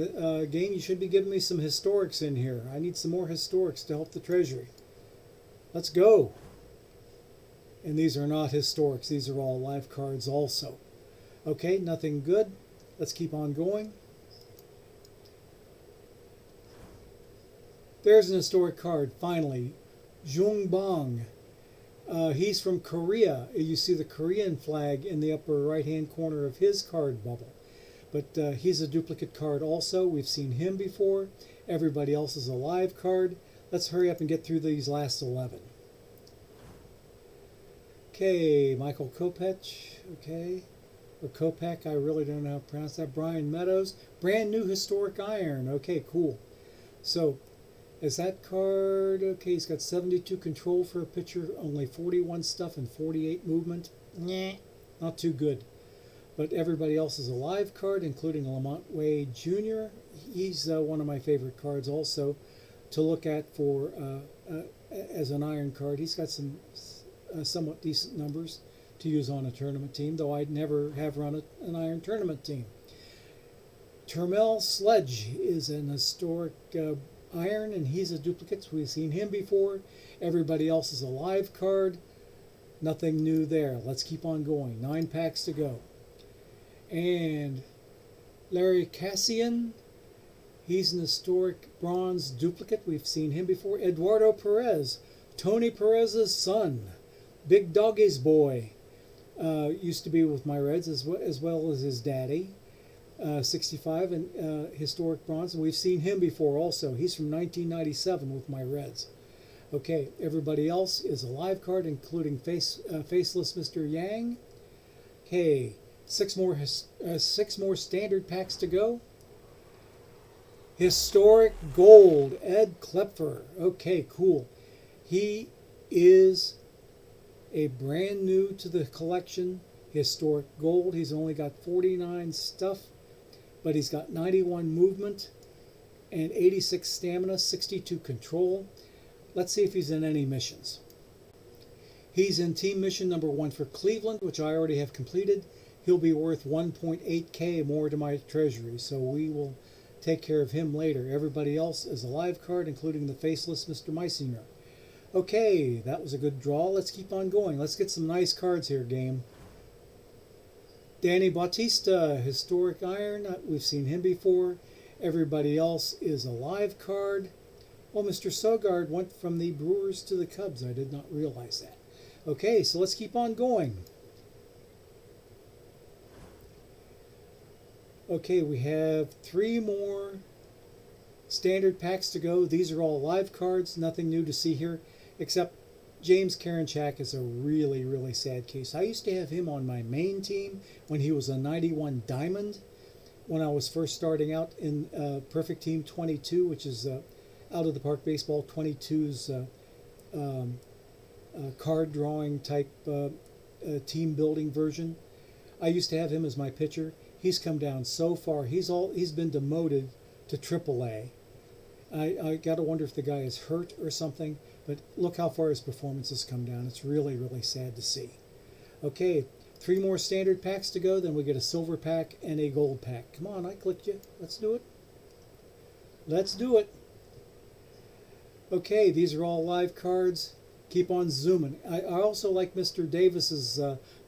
Speaker 1: game, you should be giving me some historics in here. I need some more historics to help the treasury. Let's go. And these are not historics. These are all live cards also. Okay, nothing good. Let's keep on going. There's an historic card, finally. Jung Bong. He's from Korea. You see the Korean flag in the upper right-hand corner of his card bubble. But he's a duplicate card also. We've seen him before. Everybody else is a live card. Let's hurry up and get through these last 11. Okay, Michael Kopech. Okay. Or Kopech, I really don't know how to pronounce that. Brian Meadows. Brand new historic iron. Okay, cool. So, is that card, okay, he's got 72 control for a pitcher, only 41 stuff and 48 movement. Nah, not too good. But everybody else is a live card, including Lamont Wade Jr. He's one of my favorite cards also to look at for as an iron card. He's got some somewhat decent numbers to use on a tournament team, though I'd never have run an iron tournament team. Termel Sledge is an historic iron, and he's a duplicate. We've seen him before. Everybody else is a live card. Nothing new there. Let's keep on going. 9 packs to go. And Larry Cassian, he's an historic bronze duplicate. We've seen him before. Eduardo Perez, Tony Perez's son, Big Doggy's boy. Used to be with my Reds as well as his daddy. 65 and historic bronze, and we've seen him before also. He's from 1997 with my Reds. Okay, everybody else is a live card, including faceless Mr. Yang. Okay, 6 more standard packs to go. Historic gold, Ed Klepfer. Okay, cool. He is a brand new to the collection historic gold. He's only got 49 stuff, but he's got 91 movement and 86 stamina, 62 control. Let's see if he's in any missions. He's in team mission number 1 for Cleveland, which I already have completed. He'll be worth 1.8K more to my treasury, so we will take care of him later. Everybody else is a live card, including the faceless Mr. Meisinger. Okay, that was a good draw. Let's keep on going. Let's get some nice cards here, game. Danny Bautista, historic iron. We've seen him before. Everybody else is a live card. Oh, Mr. Sogard went from the Brewers to the Cubs. I did not realize that. Okay, so let's keep on going. Okay, we have 3 more standard packs to go. These are all live cards. Nothing new to see here, except James Karinchak is a really, really sad case. I used to have him on my main team when he was a 91 Diamond, when I was first starting out in Perfect Team 22, which is Out of the Park Baseball 22's card drawing type team building version. I used to have him as my pitcher. He's come down so far. He's been demoted to AAA. I got to wonder if the guy is hurt or something, but look how far his performance has come down. It's really, really sad to see. Okay, 3 more standard packs to go, then we get a silver pack and a gold pack. Come on, I clicked you. Let's do it. Let's do it. Okay, these are all live cards. Keep on zooming. I also like Mr. Davis's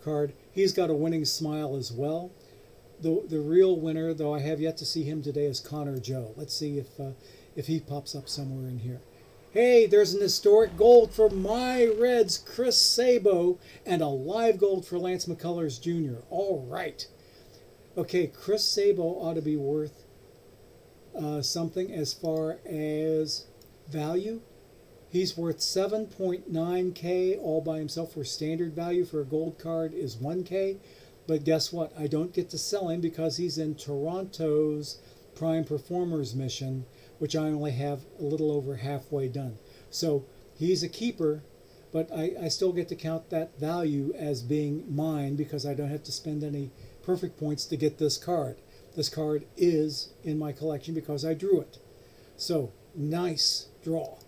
Speaker 1: card. He's got a winning smile as well. The real winner, though I have yet to see him today, is Connor Joe. Let's see if he pops up somewhere in here. Hey, there's an historic gold for my Reds, Chris Sabo, and a live gold for Lance McCullers Jr. All right. Okay, Chris Sabo ought to be worth something as far as value. He's worth 7.9K all by himself, where standard value for a gold card is 1K. But guess what? I don't get to sell him because he's in Toronto's Prime Performers mission, which I only have a little over halfway done. So he's a keeper, but I still get to count that value as being mine because I don't have to spend any perfect points to get this card. This card is in my collection because I drew it. So, nice draw.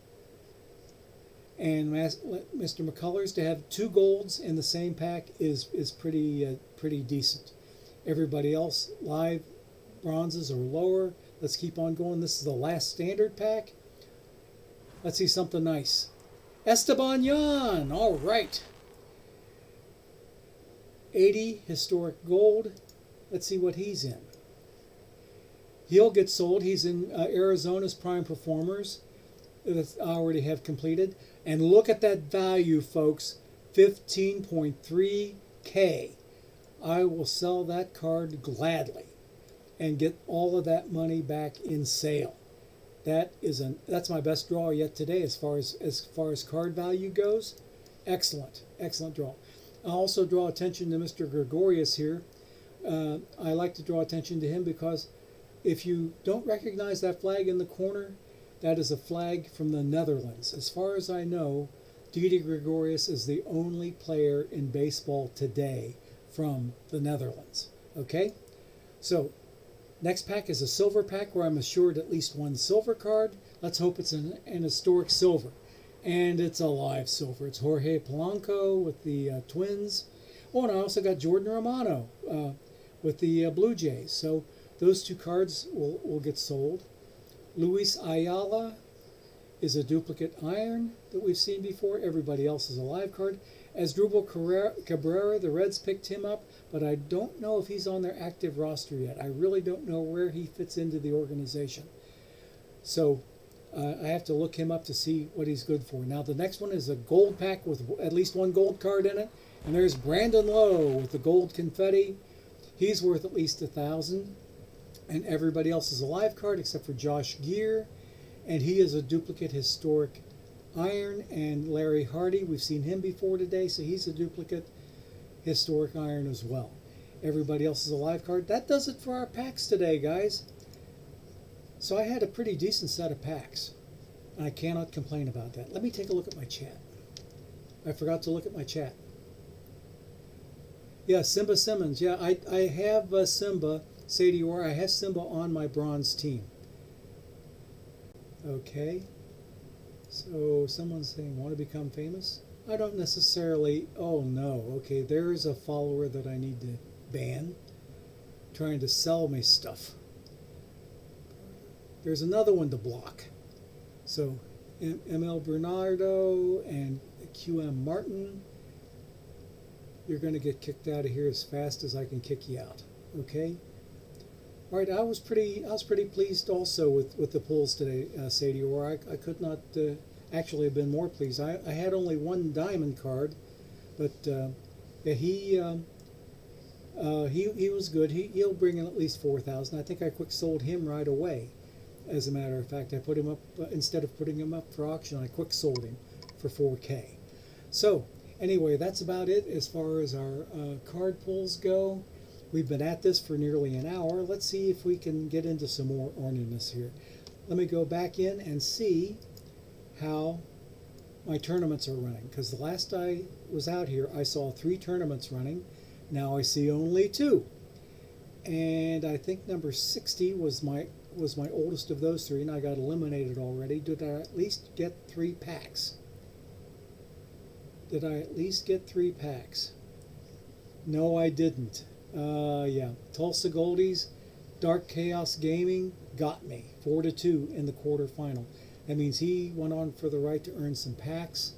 Speaker 1: And Mr. McCullers, to have 2 golds in the same pack is pretty decent. Everybody else, live bronzes or lower. Let's keep on going. This is the last standard pack. Let's see something nice. Esteban Yan. All right. 80 historic gold. Let's see what he's in. He'll get sold. He's in Arizona's Prime Performers that I already have completed. And look at that value, folks. 15.3K. I will sell that card gladly and get all of that money back in sale. That's my best draw yet today as far as card value goes. Excellent draw. I also draw attention to Mr. Gregorius here. I like to draw attention to him because if you don't recognize that flag in the corner, that is a flag from the Netherlands. As far as I know, Didi Gregorius is the only player in baseball today from the Netherlands. Okay? So, next pack is a silver pack where I'm assured at least 1 silver card. Let's hope it's an historic silver. And it's a live silver. It's Jorge Polanco with the Twins. Oh, and I also got Jordan Romano with the Blue Jays. So those 2 cards will get sold. Luis Ayala is a duplicate iron that we've seen before. Everybody else is a live card. Asdrubal Cabrera, the Reds picked him up, but I don't know if he's on their active roster yet. I really don't know where he fits into the organization. So I have to look him up to see what he's good for. Now the next one is a gold pack with at least 1 gold card in it. And there's Brandon Lowe with the gold confetti. He's worth at least 1,000. And everybody else is a live card except for Josh Gear. And he is a duplicate historic iron. And Larry Hardy, we've seen him before today, so he's a duplicate historic iron as well. Everybody else is a live card. That does it for our packs today, guys. So I had a pretty decent set of packs. And I cannot complain about that. Let me take a look at my chat. I forgot to look at my chat. Yeah, Simba Simmons. Yeah, I have Simba. Sadie Orr, I have Simba on my bronze team. Okay. So someone's saying, want to become famous? I don't necessarily. Oh no. Okay, there's a follower that I need to ban. Trying to sell me stuff. There's another one to block. So ML Bernardo and QM Martin, you're going to get kicked out of here as fast as I can kick you out. Okay. All right, I was pretty pleased also with the pulls today, Sadie Orr. I could not actually have been more pleased. I had only 1 diamond card, but yeah, he was good. He'll bring in at least 4,000. I think I quick sold him right away. As a matter of fact, I put him up instead of putting him up for auction. I quick sold him for 4K. So anyway, that's about it as far as our card pulls go. We've been at this for nearly an hour. Let's see if we can get into some more ornaments here. Let me go back in and see how my tournaments are running. Because the last I was out here, I saw 3 tournaments running. Now I see only 2. And I think number 60 was my oldest of those 3, and I got eliminated already. Did I at least get 3 packs? Did I at least get 3 packs? No, I didn't. Yeah, Tulsa Goldies, Dark Chaos Gaming got me 4-2 in the quarterfinal. That means he went on for the right to earn some packs,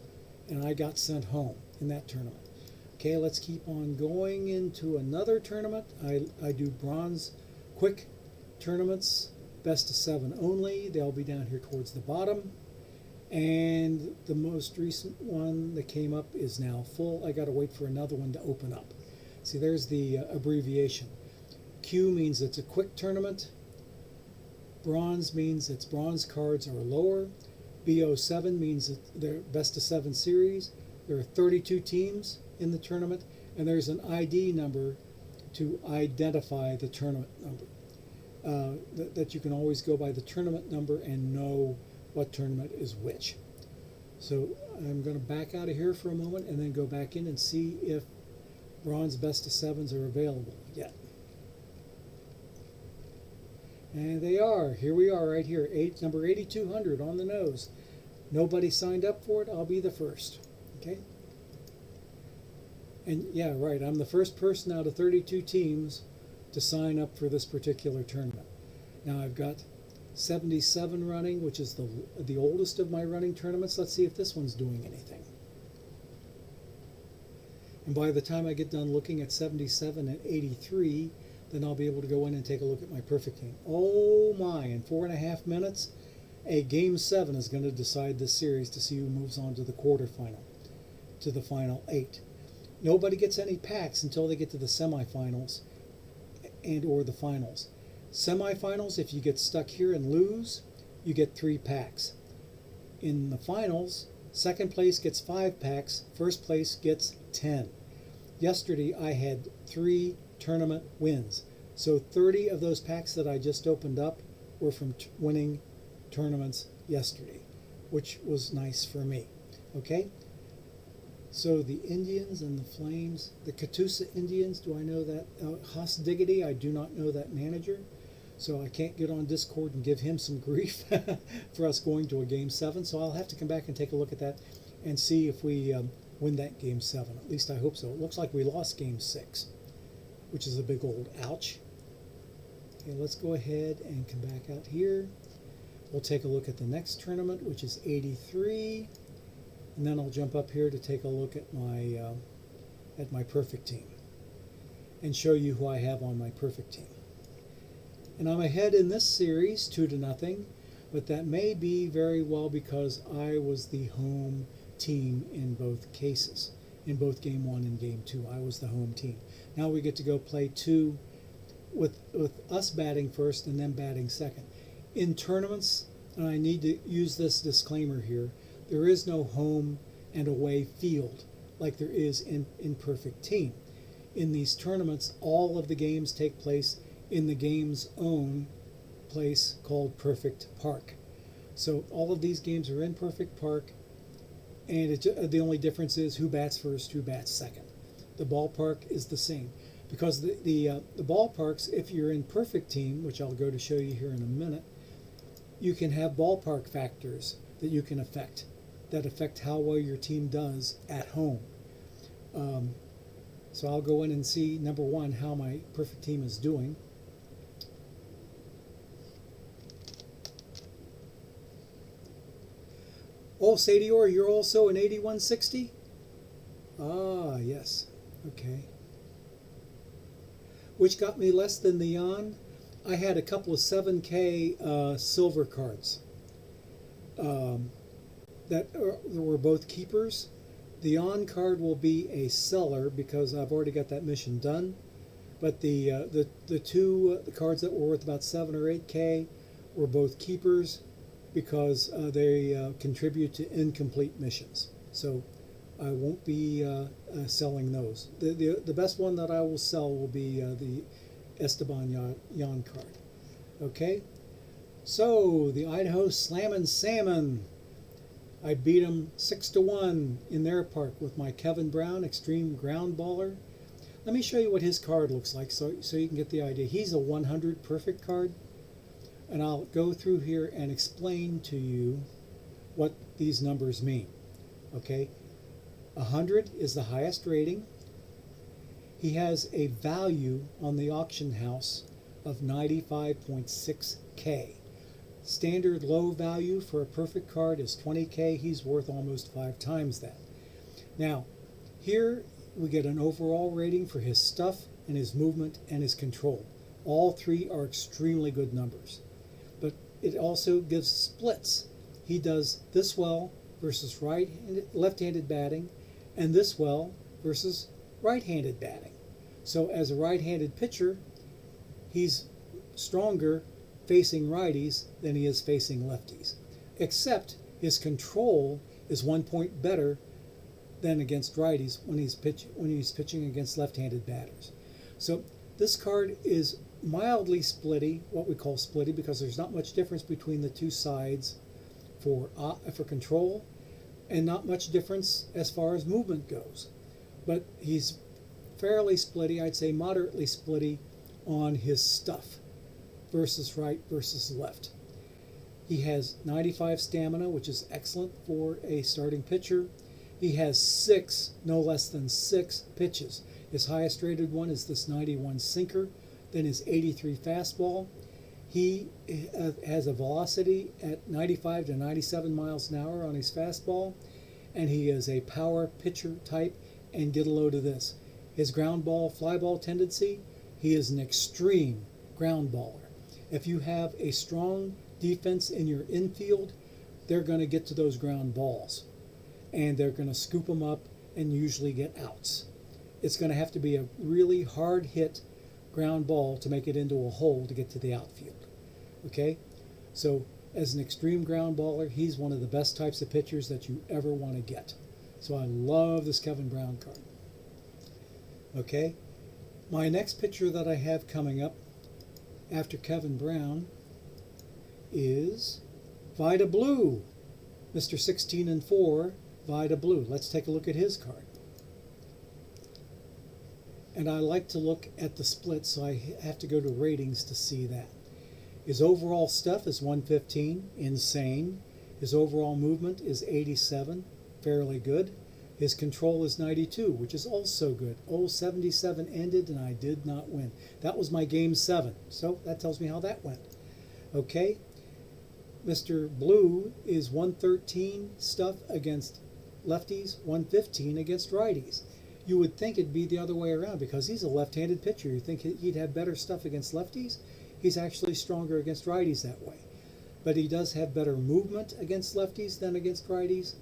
Speaker 1: and I got sent home in that tournament. Okay, let's keep on going into another tournament. I do bronze quick tournaments, best of 7 only. They'll be down here towards the bottom. And the most recent one that came up is now full. I got to wait for another one to open up. See, there's the abbreviation. Q means it's a quick tournament. Bronze means its bronze cards are lower. BO7 means they're best of 7 series. There are 32 teams in the tournament, and there's an ID number to identify the tournament number. That you can always go by the tournament number and know what tournament is which. So I'm going to back out of here for a moment and then go back in and see if bronze best of 7s are available yet. And they are. Here we are right here, number 8200 on the nose. Nobody signed up for it. I'll be the first. Okay? And yeah, right, I'm the first person out of 32 teams to sign up for this particular tournament. Now I've got 77 running, which is the oldest of my running tournaments. Let's see if this one's doing anything. And by the time I get done looking at 77 and 83, then I'll be able to go in and take a look at my perfect team. Oh my, in 4.5 minutes, a Game 7 is going to decide this series to see who moves on to the quarterfinal, to the final 8. Nobody gets any packs until they get to the semifinals and or the finals. Semifinals, if you get stuck here and lose, you get 3 packs. In the finals, second place gets 5 packs, first place gets 10. Yesterday I had 3 tournament wins. So 30 of those packs that I just opened up were from winning tournaments yesterday, which was nice for me. Okay? So the Indians and the Flames, the Catoosa Indians, do I know that? Haas Diggity, I do not know that manager. So I can't get on Discord and give him some grief for us going to a Game 7. So I'll have to come back and take a look at that and see if we win that Game 7. At least I hope so. It looks like we lost Game 6, which is a big old ouch. Okay, let's go ahead and come back out here. We'll take a look at the next tournament, which is 83. And then I'll jump up here to take a look at my perfect team and show you who I have on my perfect team. And I'm ahead in this series 2-0, but that may be very well because I was the home team in both cases. In both Game 1 and Game 2, I was the home team. Now we get to go play 2 with us batting first and them batting second. In tournaments, and I need to use this disclaimer here, there is no home and away field like there is in perfect team. In these tournaments, all of the games take place in the game's own place called Perfect Park. So all of these games are in Perfect Park, and the only difference is who bats first, who bats second. The ballpark is the same. Because the ballparks, if you're in perfect team, which I'll go to show you here in a minute, you can have ballpark factors that you can affect, that affect how well your team does at home. So I'll go in and see, number one, how my perfect team is doing. Oh, Sadior, you're also an 8160? Ah, yes. Okay. Which got me less than the Jan. I had a couple of 7K silver cards that were both keepers. The Jan card will be a seller because I've already got that mission done. But the two cards that were worth about 7 or 8K were both keepers because they contribute to incomplete missions. So I won't be selling those. The best one that I will sell will be the Esteban Jan card. Okay, so the Idaho Slammin' Salmon. I beat them 6-1 in their park with my Kevin Brown Extreme Ground Baller. Let me show you what his card looks like so you can get the idea. He's a 100 perfect card, and I'll go through here and explain to you what these numbers mean. Okay, 100 is the highest rating. He has a value on the auction house of 95.6K. Standard low value for a perfect card is 20K. He's worth almost 5 times that. Now, here we get an overall rating for his stuff and his movement and his control. All three are extremely good numbers. But it also gives splits. he does this well versus left-handed batting, and this well versus right-handed batting. So as a right-handed pitcher, he's stronger facing righties than he is facing lefties, except his control is 1 point better than against righties when he's pitching against left-handed batters. So this card is mildly splitty, what we call splitty, because there's not much difference between the two sides for control, and not much difference as far as movement goes. But he's fairly splitty, I'd say moderately splitty on his stuff versus right versus left. He has 95 stamina, which is excellent for a starting pitcher. He has no less than six pitches. His highest rated one is this 91 sinker, then his 83 fastball. He has a velocity at 95 to 97 miles an hour on his fastball, and he is a power pitcher type. And get a load of this. His ground ball, fly ball tendency, he is an extreme ground baller. If you have a strong defense in your infield, they're going to get to those ground balls, and they're going to scoop them up and usually get outs. It's going to have to be a really hard hit ground ball to make it into a hole to get to the outfield. Okay? So as an extreme ground baller, he's one of the best types of pitchers that you ever want to get. So I love this Kevin Brown card. Okay? My next pitcher that I have coming up after Kevin Brown is Vida Blue. Mr. 16-4, Vida Blue. Let's take a look at his card. And I like to look at the split, so I have to go to ratings to see that. His overall stuff is 115, insane. His overall movement is 87, fairly good. His control is 92, which is also good. 77 ended, and I did not win. That was my game 7, so that tells me how that went. Okay, Mr. Blue is 113 stuff against lefties, 115 against righties. You would think it'd be the other way around because he's a left-handed pitcher. You think he'd have better stuff against lefties? He's actually stronger against righties that way. But he does have better movement against lefties than against righties,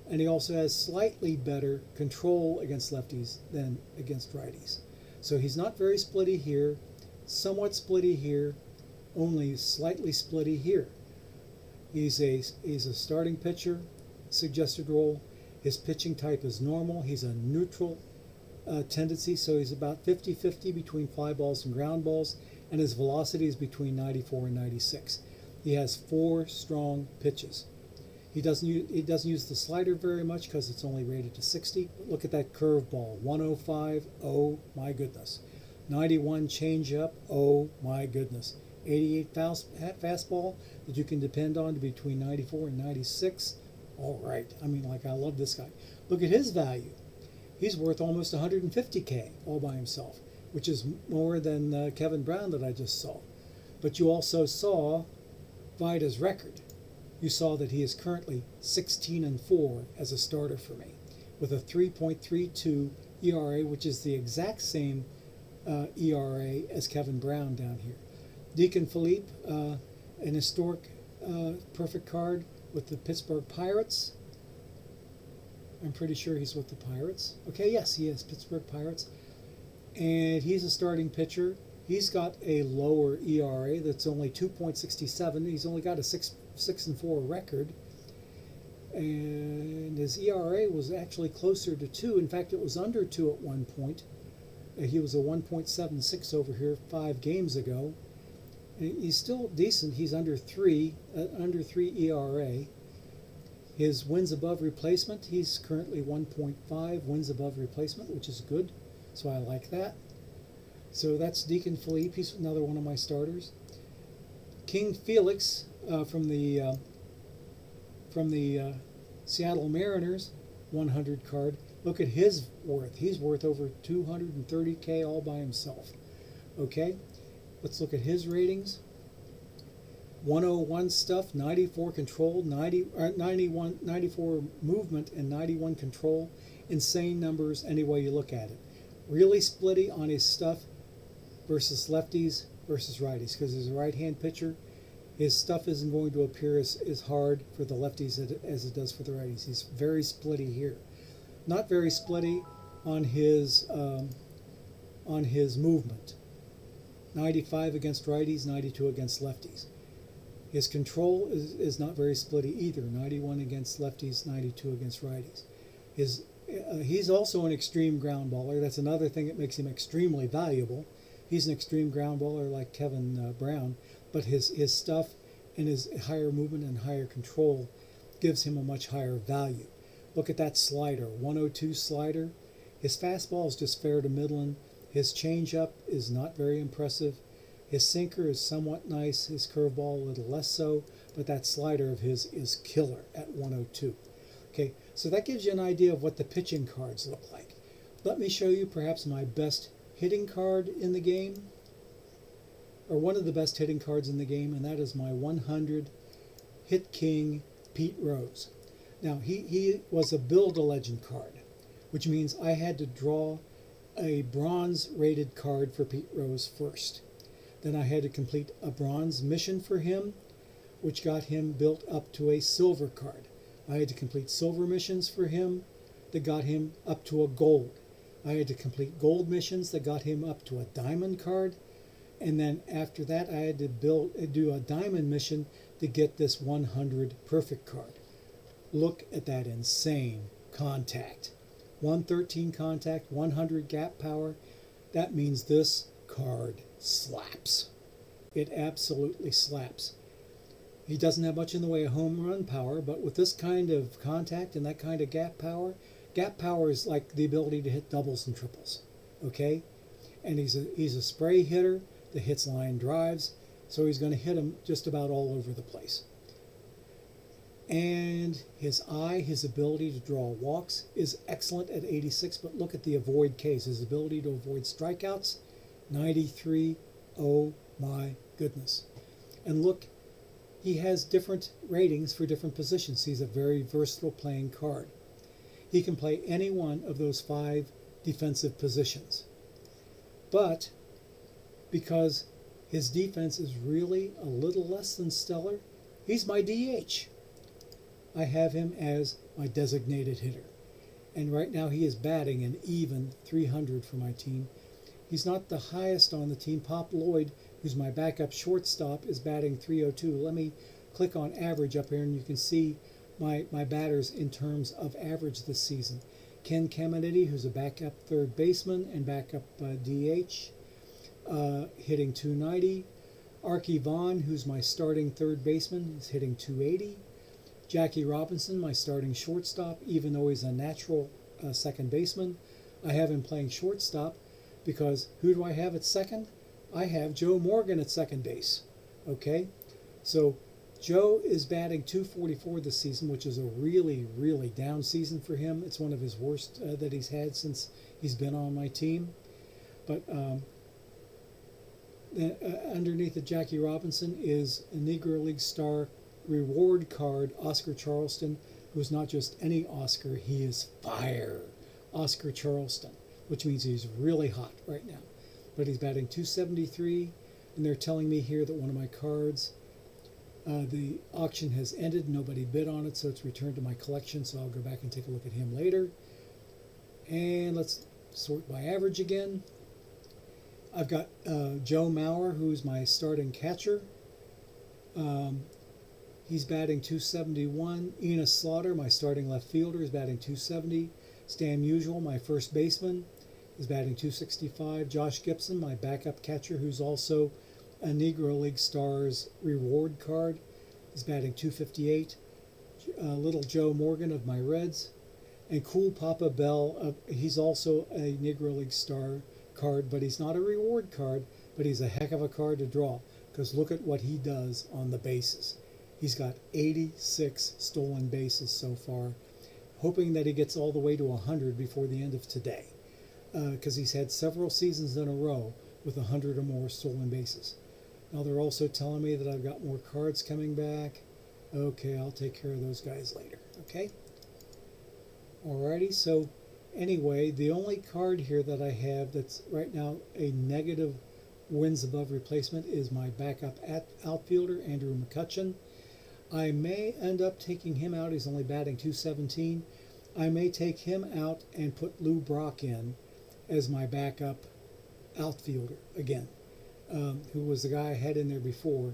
Speaker 1: and he also has slightly better control against lefties than against righties. So he's not very splitty here, somewhat splitty here, only slightly splitty here. He's a starting pitcher, suggested role. His pitching type is normal. He's a neutral tendency, so he's about 50-50 between fly balls and ground balls, and his velocity is between 94 and 96. He has 4 strong pitches. He doesn't use the slider very much because it's only rated to 60. But look at that curveball, 105. Oh my goodness. 91 changeup. Oh my goodness. 88 fastball that you can depend on to between 94 and 96. All right. I mean, like, I love this guy. Look at his value. He's worth almost 150K all by himself, which is more than Kevin Brown that I just saw. But you also saw Vida's record. You saw that he is currently 16-4 as a starter for me, with a 3.32 ERA, which is the exact same ERA as Kevin Brown down here. Deacon Philippe, an historic perfect card with the Pittsburgh Pirates. I'm pretty sure he's with the Pirates. Okay, yes, he is, Pittsburgh Pirates. And he's a starting pitcher. He's got a lower ERA that's only 2.67. He's only got a 6-4 record. And his ERA was actually closer to 2. In fact, it was under 2 at one point. He was a 1.76 over here 5 games ago. And he's still decent. He's under 3 ERA. His wins above replacement, he's currently 1.5 wins above replacement, which is good. So I like that. So that's Deacon Philippe. He's another one of my starters. King Felix from the Seattle Mariners, 100 card. Look at his worth. He's worth over 230K all by himself. Okay, let's look at his ratings. 101 stuff, 94 control, 94 movement, and 91 control. Insane numbers any way you look at it. Really splitty on his stuff versus lefties versus righties, because he's a right-hand pitcher. His stuff isn't going to appear as hard for the lefties as it does for the righties. He's very splitty here. Not very splitty on his movement. 95 against righties, 92 against lefties. His control is not very splitty either. 91 against lefties, 92 against righties. He's also an extreme ground baller. That's another thing that makes him extremely valuable. He's an extreme ground baller like Kevin Brown, but his stuff and his higher movement and higher control gives him a much higher value. Look at that slider, 102 slider. His fastball is just fair to middling. His changeup is not very impressive. His sinker is somewhat nice. His curveball a little less so, but that slider of his is killer at 102. Okay, so that gives you an idea of what the pitching cards look like. Let me show you perhaps my best hitting card in the game, or one of the best hitting cards in the game, and that is my 100 Hit King Pete Rose. Now, he was a Build-A-Legend card, which means I had to draw a bronze rated card for Pete Rose first. Then I had to complete a bronze mission for him, which got him built up to a silver card. I had to complete silver missions for him that got him up to a gold. I had to complete gold missions that got him up to a diamond card. And then after that, I had to do a diamond mission to get this 100 perfect card. Look at that insane contact. 113 contact, 100 gap power. That means this card slaps. It absolutely slaps. He doesn't have much in the way of home run power, but with this kind of contact and that kind of gap power is like the ability to hit doubles and triples. Okay? And he's a spray hitter that hits line drives, so he's going to hit them just about all over the place. And his ability to draw walks is excellent at 86, but look at the avoid Ks. His ability to avoid strikeouts, 93. Oh my goodness. And look, he has different ratings for different positions. He's a very versatile playing card. He can play any one of those 5 defensive positions. But because his defense is really a little less than stellar, he's my DH. I have him as my designated hitter. And right now he is batting an even 300 for my team. He's not the highest on the team. Pop Lloyd, who's my backup shortstop, is batting 302. Let me click on average up here and you can see my batters in terms of average this season. Ken Caminiti, who's a backup third baseman and backup DH, hitting 290. Arky Vaughn, who's my starting third baseman, is hitting 280. Jackie Robinson, my starting shortstop, even though he's a natural second baseman, I have him playing shortstop because who do I have at second? I have Joe Morgan at second base. Okay, so Joe is batting 244 this season, which is a really, really down season for him. It's one of his worst that he's had since he's been on my team. But underneath of Jackie Robinson is a Negro League star reward card, Oscar Charleston, who's not just any Oscar, he is fire. Oscar Charleston, which means he's really hot right now. But he's batting 273, and they're telling me here that one of my cards, the auction has ended, nobody bid on it, so it's returned to my collection, so I'll go back and take a look at him later. And let's sort by average again. I've got Joe Mauer, who's my starting catcher. He's batting 271. Enos Slaughter, my starting left fielder, is batting 270. Stan Musial, my first baseman, is batting 265. Josh Gibson, my backup catcher, who's also a Negro League Stars reward card, is batting 258. Little Joe Morgan of my Reds. And Cool Papa Bell, he's also a Negro League Star card, but he's not a reward card, but he's a heck of a card to draw, because look at what he does on the bases. He's got 86 stolen bases so far, hoping that he gets all the way to 100 before the end of today, because he's had several seasons in a row with 100 or more stolen bases. Now they're also telling me that I've got more cards coming back. Okay, I'll take care of those guys later, okay? Alrighty, so anyway, the only card here that I have that's right now a negative wins above replacement is my backup outfielder, Andrew McCutchen. I may end up taking him out. He's only batting 217. I may take him out and put Lou Brock in as my backup outfielder again, who was the guy I had in there before.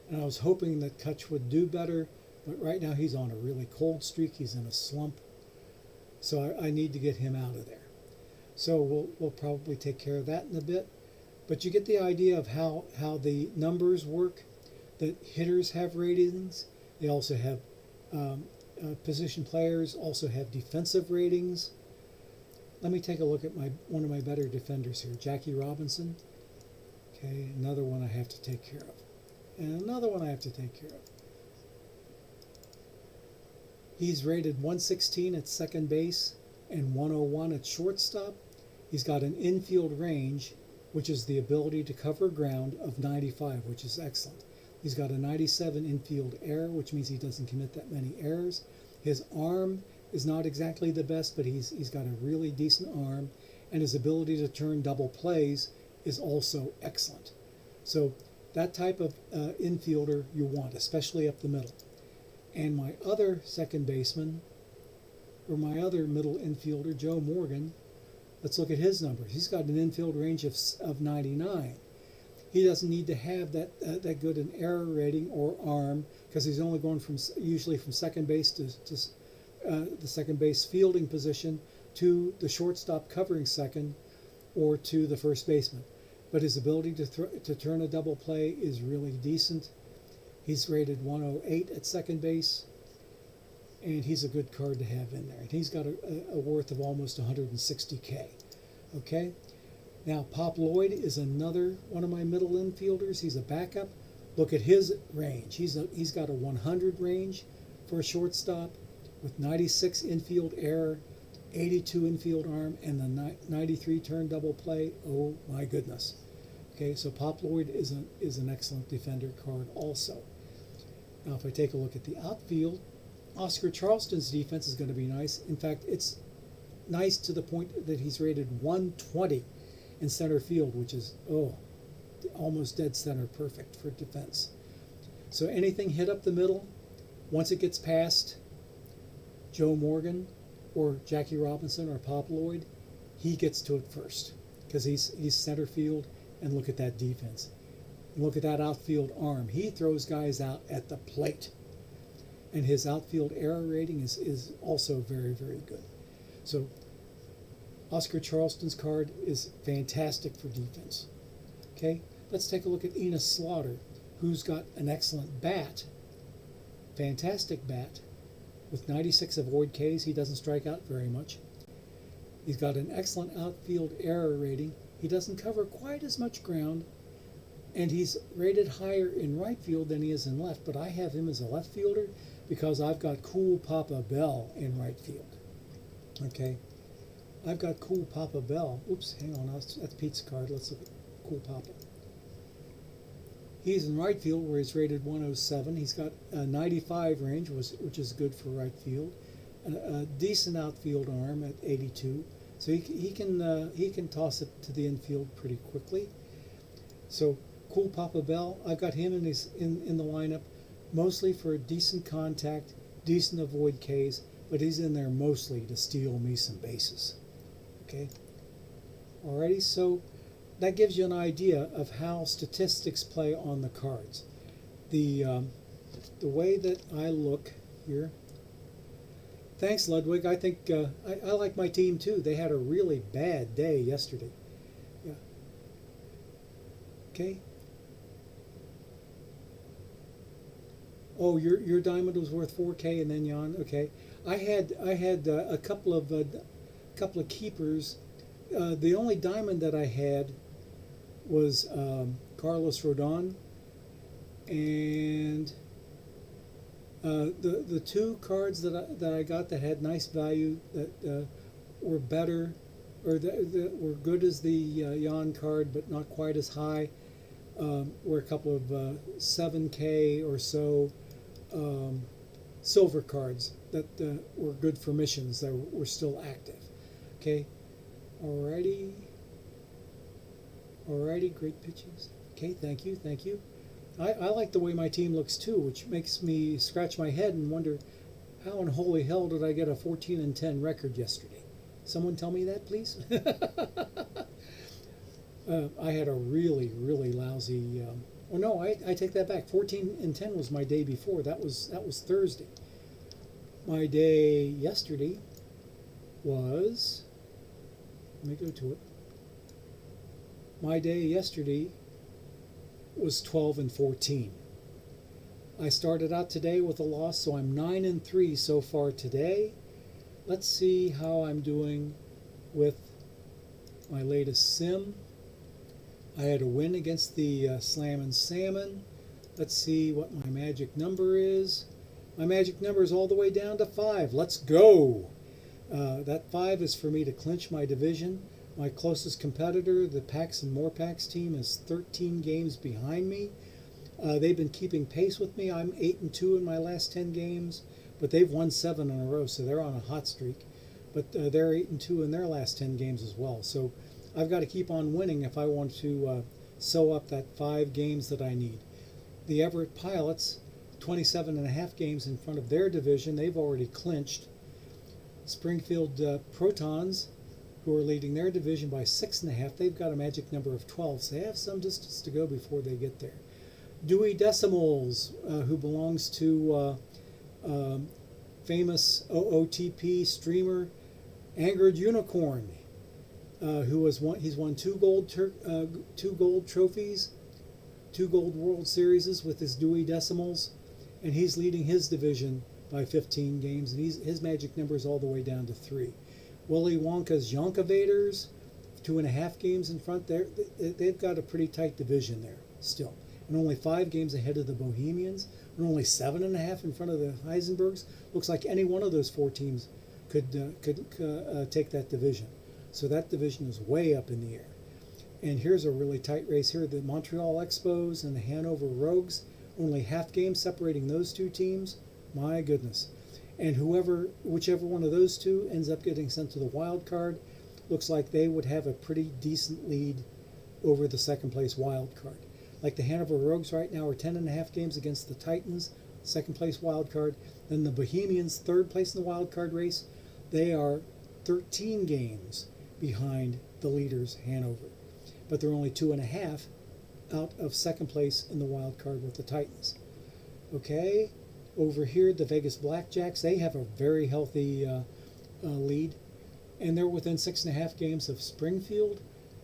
Speaker 1: And I was hoping that Kutch would do better, but right now he's on a really cold streak. He's in a slump. So I need to get him out of there. So we'll probably take care of that in a bit. But you get the idea of how the numbers work, that hitters have ratings. They also have position players also have defensive ratings. Let me take a look at one of my better defenders here, Jackie Robinson. Okay, another one I have to take care of. And another one I have to take care of. He's rated 116 at second base and 101 at shortstop. He's got an infield range, which is the ability to cover ground, of 95, which is excellent. He's got a 97 infield error, which means he doesn't commit that many errors. His arm is not exactly the best, but he's got a really decent arm, and his ability to turn double plays is also excellent. So that type of infielder you want, especially up the middle. And my other second baseman, or my other middle infielder, Joe Morgan, let's look at his numbers. He's got an infield range of 99. He doesn't need to have that good an error rating or arm, because he's only going usually from second base to the second base fielding position to the shortstop covering second, or to the first baseman. But his ability to turn a double play is really decent. He's rated 108 at second base, and he's a good card to have in there. And he's got a worth of almost 160K. Okay? Now, Pop Lloyd is another one of my middle infielders. He's a backup. Look at his range. He's got a 100 range for a shortstop with 96 infield error, 82 infield arm, and the 93 turn double play. Oh my goodness. Okay, so Pop Lloyd is an excellent defender card also. Now, if I take a look at the outfield, Oscar Charleston's defense is going to be nice. In fact, it's nice to the point that he's rated 120 in center field, which is, almost dead center perfect for defense. So anything hit up the middle, once it gets past Joe Morgan or Jackie Robinson or Pop Lloyd, he gets to it first, because he's center field. And look at that defense. Look at that outfield arm. He throws guys out at the plate. And his outfield error rating is also very, very good. So Oscar Charleston's card is fantastic for defense. Okay, let's take a look at Enos Slaughter, who's got an excellent bat, fantastic bat, with 96 avoid Ks. He doesn't strike out very much. He's got an excellent outfield error rating. He doesn't cover quite as much ground, and he's rated higher in right field than he is in left, but I have him as a left fielder because I've got Cool Papa Bell in right field. Okay, I've got Cool Papa Bell. Oops, hang on, that's Pete's card. Let's look at Cool Papa. He's in right field where he's rated 107. He's got a 95 range, which is good for right field. A decent outfield arm at 82. So he can toss it to the infield pretty quickly. So Cool Papa Bell, I've got him in the lineup mostly for decent contact, decent avoid Ks, but he's in there mostly to steal me some bases. Okay. Alrighty, so that gives you an idea of how statistics play on the cards. The way that I look here. Thanks, Ludwig. I think I like my team too. They had a really bad day yesterday. Yeah. Okay. Oh, your diamond was worth 4K, and then Jan. Okay. I had a couple of keepers. The only diamond that I had was Carlos Rodon, and the two cards that I got that had nice value, that were better, or that were good as the Jan card but not quite as high, were a couple of 7K or so silver cards that were good for missions that were still active. Okay, alrighty. Alrighty, great pitches. Okay, thank you, thank you. I like the way my team looks too, which makes me scratch my head and wonder how in holy hell did I get a 14-10 record yesterday? Someone tell me that, please. I had a really, really lousy. Oh no, I take that back. 14-10 was my day before. That was Thursday. My day yesterday was. Let me go to it. My day yesterday was 12-14. I started out today with a loss, so I'm 9-3 so far today. Let's see how I'm doing with my latest sim. I had a win against the Slammin' Salmon. Let's see what my magic number is. My magic number is all the way down to 5. Let's go! That 5 is for me to clinch my division. My closest competitor, the Packs and More Packs team, is 13 games behind me. They've been keeping pace with me. I'm 8-2 in my last 10 games, but they've won 7 in a row, so they're on a hot streak. But they're 8-2 in their last 10 games as well. So I've got to keep on winning if I want to sew up that 5 games that I need. The Everett Pilots, 27.5 games in front of their division. They've already clinched. Springfield Protons, who are leading their division by 6.5, they've got a magic number of 12, so they have some distance to go before they get there. Dewey Decimals, who belongs to famous OOTP streamer Angered Unicorn, he's won 2 gold trophies, 2 gold World Series with his Dewey Decimals, and he's leading his division by 15 games, and his magic number is all the way down to 3. Willy Wonka's Yonkavaders, 2.5 games in front. They've got a pretty tight division there still, and only 5 games ahead of the Bohemians, and only 7.5 in front of the Heisenbergs. Looks like any one of those 4 teams could take that division. So that division is way up in the air. And here's a really tight race here. The Montreal Expos and the Hanover Rogues, only half game separating those 2 teams. My goodness. And whichever one of those 2 ends up getting sent to the wild card, looks like they would have a pretty decent lead over the second place wild card. Like the Hanover Rogues right now are 10.5 games against the Titans, second place wild card. Then the Bohemians, third place in the wild card race, they are 13 games behind the leaders, Hanover. But they're only 2.5 out of second place in the wild card with the Titans. Okay, over here, the Vegas Blackjacks, they have a very healthy lead, and they're within 6.5 games of Springfield.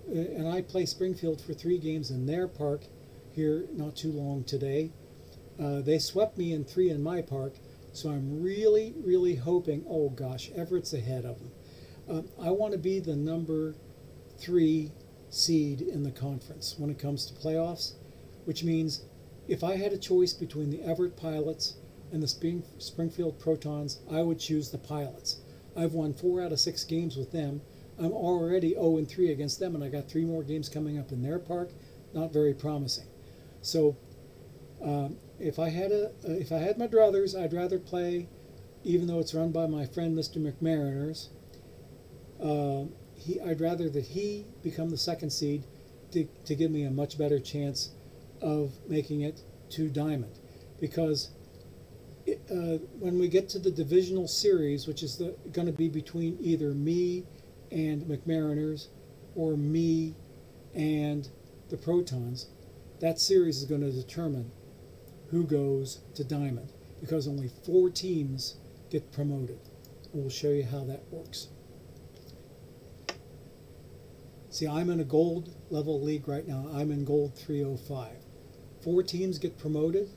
Speaker 1: And I play Springfield for 3 games in their park here not too long today. They swept me in 3 in my park, so I'm really, really hoping, oh gosh, Everett's ahead of them. I want to be the number 3 seed in the conference when it comes to playoffs, which means if I had a choice between the Everett Pilots and the Springfield Protons, I would choose the Pilots. I've won 4 out of 6 games with them. I'm already 0-3 against them, and I got 3 more games coming up in their park. Not very promising. So if I had my druthers, I'd rather play, even though it's run by my friend Mr. McMariners. I'd rather that he become the 2nd seed to give me a much better chance of making it to Diamond, because when we get to the divisional series, which is going to be between either me and McMariners or me and the Protons, that series is going to determine who goes to Diamond, because only 4 teams get promoted. And we'll show you how that works. See, I'm in a gold level league right now. I'm in gold 305. 4 teams get promoted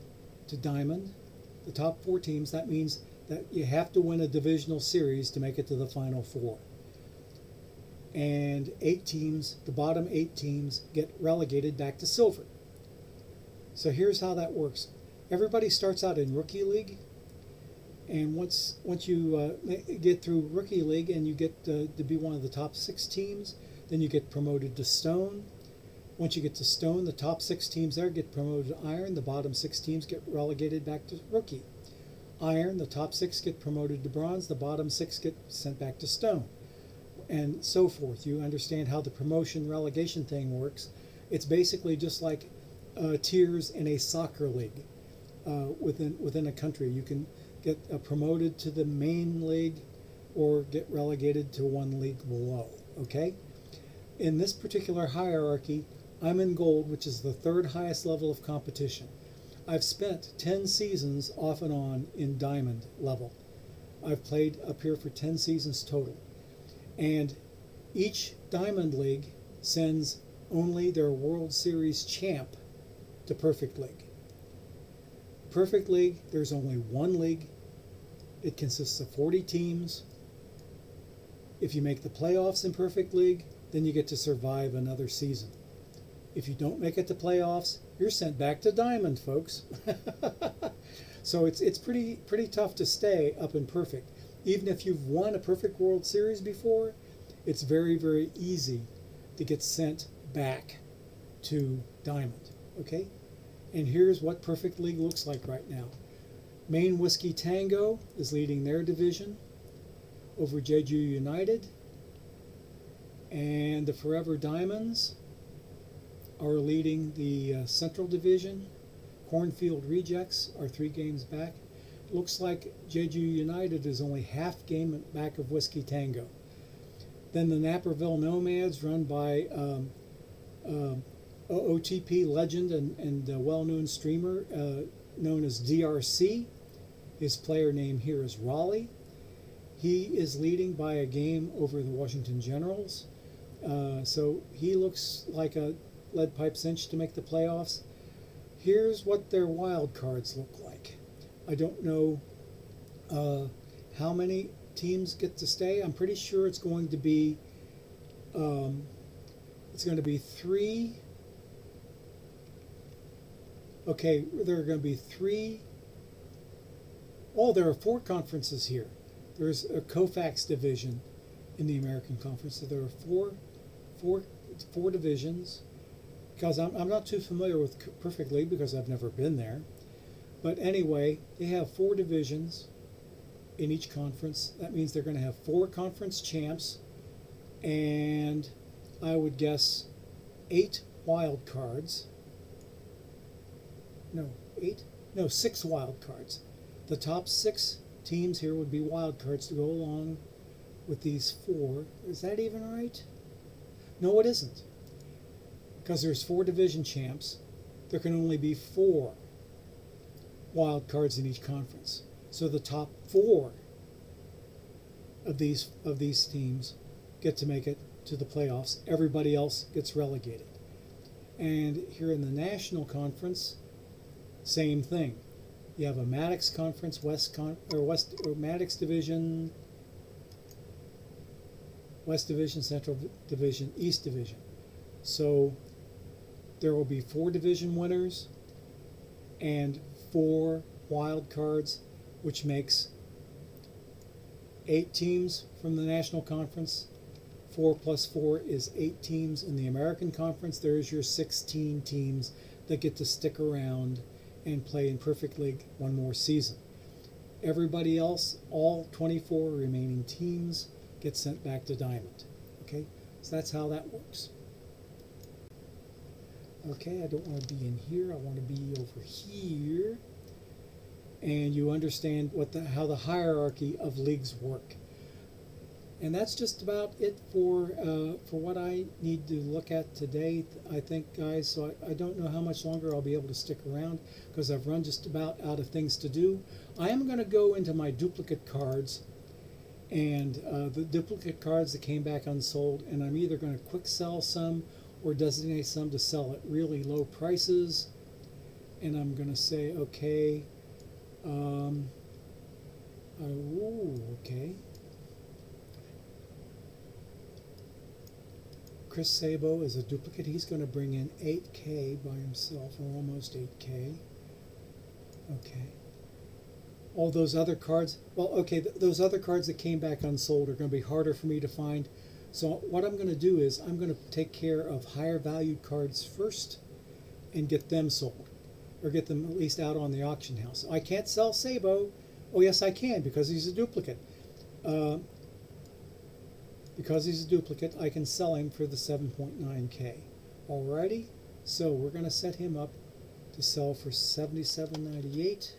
Speaker 1: to Diamond. The top 4 teams, that means that you have to win a divisional series to make it to the final 4. And 8 teams, the bottom 8 teams, get relegated back to silver. So here's how that works. Everybody starts out in Rookie League, and once you get through Rookie League and you get to be one of the top 6 teams, then you get promoted to Stone. Once you get to Stone, the top 6 teams there get promoted to Iron. The bottom 6 teams get relegated back to Rookie. Iron, the top 6 get promoted to Bronze. The bottom 6 get sent back to Stone, and so forth. You understand how the promotion relegation thing works. It's basically just like tiers in a soccer league within a country. You can get promoted to the main league or get relegated to one league below. Okay? In this particular hierarchy, I'm in gold, which is the third highest level of competition. I've spent 10 seasons off and on in diamond level. I've played up here for 10 seasons total. And each diamond league sends only their World Series champ to Perfect League. Perfect League, there's only one league. It consists of 40 teams. If you make the playoffs in Perfect League, then you get to survive another season. If you don't make it to playoffs, you're sent back to Diamond, folks. So it's pretty tough to stay up in Perfect. Even if you've won a Perfect World Series before, it's very, very easy to get sent back to Diamond. Okay? And here's what Perfect League looks like right now. Maine Whiskey Tango is leading their division over Jeju United. And the Forever Diamonds are leading the Central Division. Cornfield Rejects are 3 games back. Looks like Jeju United is only half game back of Whiskey Tango. Then the Naperville Nomads, run by OTP legend and well-known streamer known as DRC. His player name here is Raleigh. He is leading by a game over the Washington Generals. So he looks like a lead pipe cinch to make the playoffs. Here's what their wild cards look like. I don't know how many teams get to stay. I'm pretty sure it's going to be 3. Okay, there are going to be 3. Oh, there are 4 conferences here. There's a COFAX division in the American Conference, so there are four divisions. Because I'm not too familiar with Perfect League because I've never been there. But anyway, they have 4 divisions in each conference. That means they're going to have 4 conference champs, and I would guess 8 wild cards. No, 8? No, 6 wild cards. The top 6 teams here would be wild cards to go along with these 4. Is that even right? No, it isn't. Because there's 4 division champs, there can only be 4 wild cards in each conference. So the top 4 of these teams get to make it to the playoffs. Everybody else gets relegated. And here in the National Conference, same thing. You have a Maddox Conference, Maddox Division, West Division, Central Division, East Division. So there will be 4 division winners and 4 wild cards, which makes 8 teams from the National Conference. 4 plus 4 is 8 teams in the American Conference. There's your 16 teams that get to stick around and play in Perfect League one more season. Everybody else, all 24 remaining teams, get sent back to Diamond. Okay, so that's how that works. Okay, I don't want to be in here. I want to be over here. And you understand how the hierarchy of leagues work. And that's just about it for what I need to look at today, I think, guys. So I don't know how much longer I'll be able to stick around because I've run just about out of things to do. I am going to go into my duplicate cards and the duplicate cards that came back unsold, and I'm either going to quick sell some or designate some to sell at really low prices. And I'm going to say, okay, okay. Chris Sabo is a duplicate. He's going to bring in 8K by himself, or almost 8K. Okay. All those other cards, well, okay, those other cards that came back unsold are going to be harder for me to find. So what I'm going to do is I'm going to take care of higher valued cards first and get them sold, or get them at least out on the auction house. I can't sell Sabo. Oh, yes, I can, because he's a duplicate. Because he's a duplicate, I can sell him for the 7.9K. Alrighty, So we're going to set him up to sell for $77.98.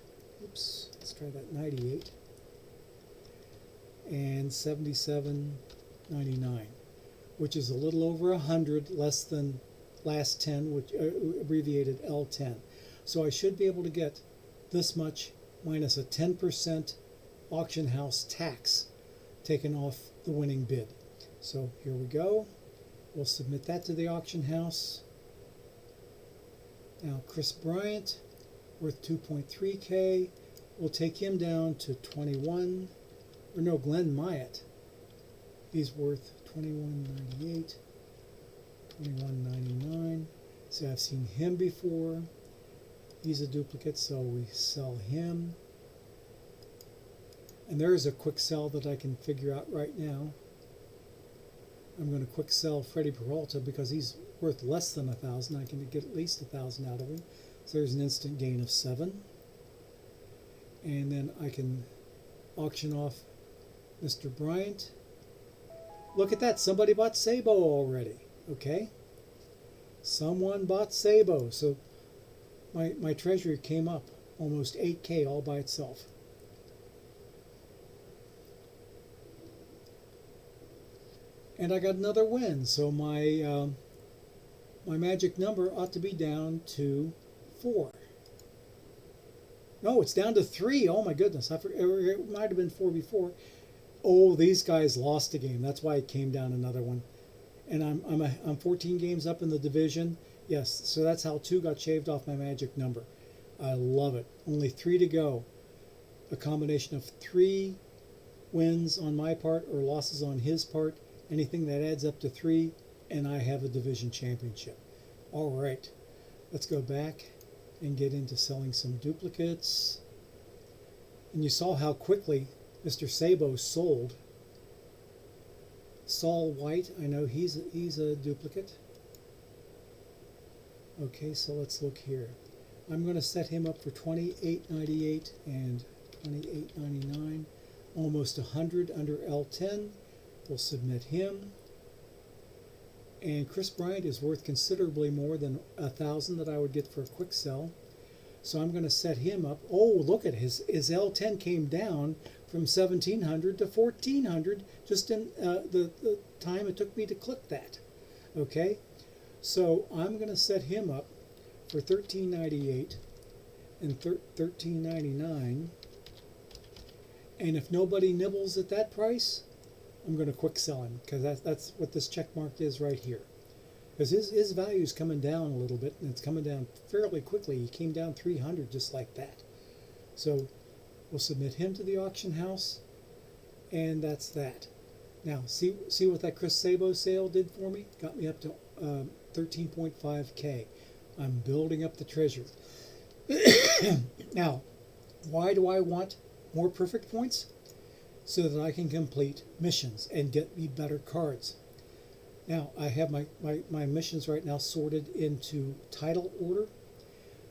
Speaker 1: Oops, let's try that 98. And $77.99, which is a little over 100 less than last 10, which abbreviated L10. So I should be able to get this much minus a 10% auction house tax taken off the winning bid. So here we go. We'll submit that to the auction house. Now Chris Bryant, worth 2.3K. We'll take him down to 21. Or no, Glenn Myatt. He's worth $21.98, $21.99. So I've seen him before. He's a duplicate, so we sell him. And there's a quick sell that I can figure out right now. I'm going to quick sell Freddie Peralta because he's worth less than 1,000. I can get at least 1,000 out of him. So there's an instant gain of 7. And then I can auction off Mr. Bryant. Look at that. Somebody bought Sabo already. Okay. Someone bought Sabo. So my treasury came up almost 8K all by itself. And I got another win. So my magic number ought to be down to 4. No, it's down to 3. Oh my goodness. It might have been 4 before. Oh, these guys lost a game. That's why it came down another one. And I'm 14 games up in the division. Yes, so that's how 2 got shaved off my magic number. I love it. Only 3 to go. A combination of 3 wins on my part or losses on his part. Anything that adds up to 3, and I have a division championship. All right, let's go back and get into selling some duplicates. And you saw how quickly Mr. Sabo sold. Saul White, I know he's a duplicate. Okay, so let's look here. I'm going to set him up for $28.98 and $28.99, almost 100 under L10. We'll submit him. And Chris Bryant is worth considerably more than 1,000 that I would get for a quick sell. So I'm going to set him up. Oh, look at his L10 came down from 1,700 to 1,400 just in the time it took me to click that. Okay, so I'm going to set him up for $13.98 and $13.99. And if nobody nibbles at that price, I'm going to quick sell him because that's what this check mark is right here. Because his value is coming down a little bit, and it's coming down fairly quickly. He came down 300 just like that. So we'll submit him to the auction house, and that's that. Now see what that Chris Sabo sale did for me? Got me up to 13.5K. I'm building up the treasure. Now, why do I want more perfect points? So that I can complete missions and get me better cards. Now, I have my missions right now sorted into title order.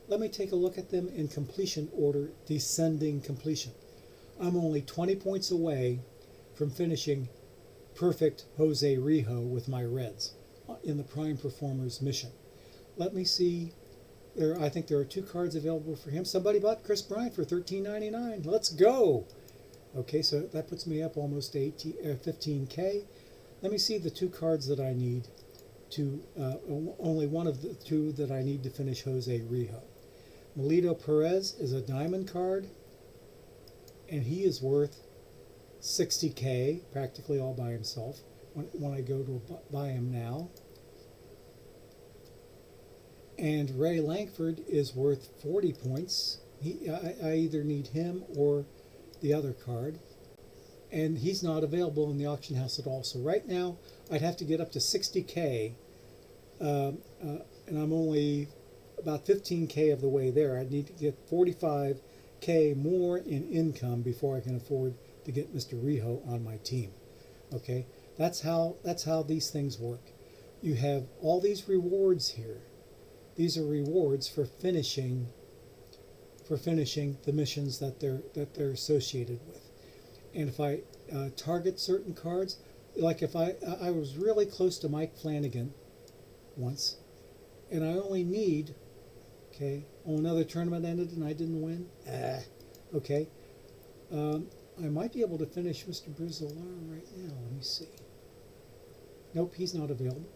Speaker 1: Let me take a look at them in completion order, descending completion. I'm only 20 points away from finishing perfect Jose Rijo with my Reds in the Prime Performers mission. Let me see. I think there are 2 cards available for him. Somebody bought Chris Bryant for $13.99. Let's go. Okay, so that puts me up almost 15K. Let me see the 2 cards that I need to, only one of the 2 that I need to finish Jose Rijo. Melito Perez is a diamond card, and he is worth 60K, practically all by himself, when I go to buy him now. And Ray Langford is worth 40 points. I either need him or the other card, and he's not available in the auction house at all. So right now I'd have to get up to 60K, and I'm only about 15K of the way there. I'd need to get 45K more in income before I can afford to get Mr. Rijo on my team. Okay, that's how these things work. You have all these rewards here. These are rewards for finishing the missions that they're associated with. And if I target certain cards, like if I was really close to Mike Flanagan once, and I only need, okay, oh, another tournament ended and I didn't win. Okay. I might be able to finish Mr. Brizola right now. Let me see. Nope, he's not available.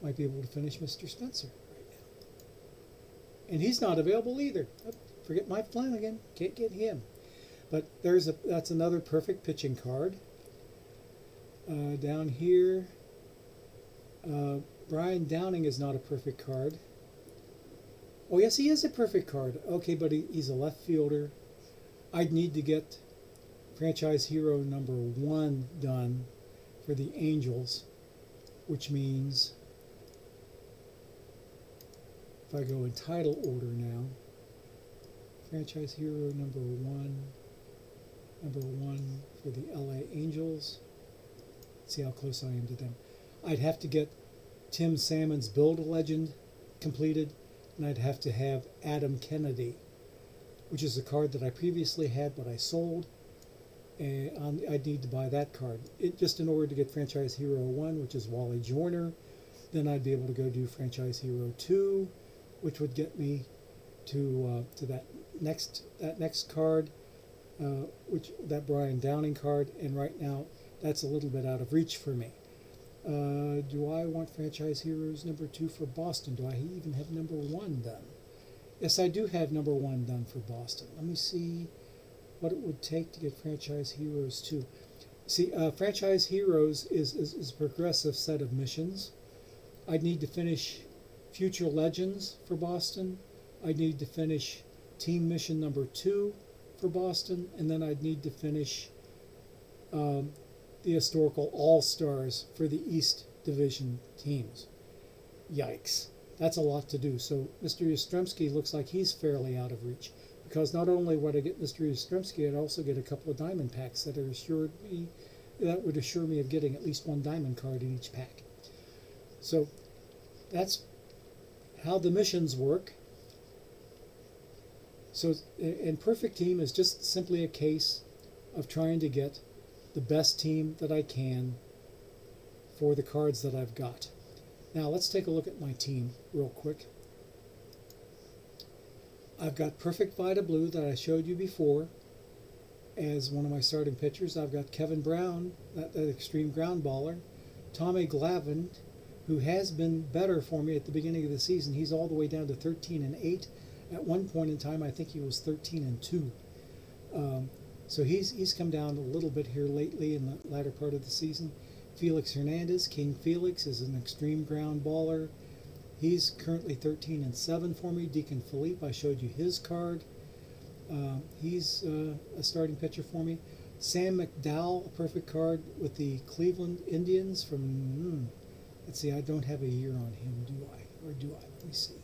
Speaker 1: Might be able to finish Mr. Spencer right now. And he's not available either. Oh, forget Mike Flanagan. Can't get him. But that's another perfect pitching card. Down here, Brian Downing is not a perfect card. Oh, yes, he is a perfect card. Okay, but he's a left fielder. I'd need to get franchise hero number 1 done for the Angels, which means if I go in title order now, franchise hero number one for the LA Angels. Let's see how close I am to them. I'd have to get Tim Salmon's Build-A-Legend completed, and I'd have to have Adam Kennedy, which is a card that I previously had but I sold, and I'd need to buy that card. Just in order to get Franchise Hero 1, which is Wally Joyner. Then I'd be able to go do Franchise Hero 2, which would get me to that next card, that Brian Downing card, and right now that's a little bit out of reach for me. Do I want Franchise Heroes number 2 for Boston? Do I even have number 1 done? Yes, I do have number 1 done for Boston. Let me see what it would take to get Franchise Heroes 2. See, Franchise Heroes is a progressive set of missions. I'd need to finish Future Legends for Boston. I'd need to finish Team Mission number 2 for Boston, and then I'd need to finish the Historical All-Stars for the East Division teams. Yikes. That's a lot to do. So Mr. Yastrzemski looks like he's fairly out of reach, because not only would I get Mr. Yastrzemski, I'd also get a couple of diamond packs that would assure me of getting at least 1 diamond card in each pack. So that's how the missions work. So, and Perfect Team is just simply a case of trying to get the best team that I can for the cards that I've got. Now let's take a look at my team real quick. I've got Perfect Vita Blue that I showed you before as one of my starting pitchers. I've got Kevin Brown, that extreme ground baller. Tommy Glavine, who has been better for me at the beginning of the season. He's all the way down to 13-8. At one point in time, I think he was 13-2. So he's come down a little bit here lately in the latter part of the season. Felix Hernandez, King Felix, is an extreme ground baller. He's currently 13-7 for me. Deacon Philippe, I showed you his card. He's a starting pitcher for me. Sam McDowell, a perfect card with the Cleveland Indians from, let's see, I don't have a year on him, do I? Or do I? Let me see.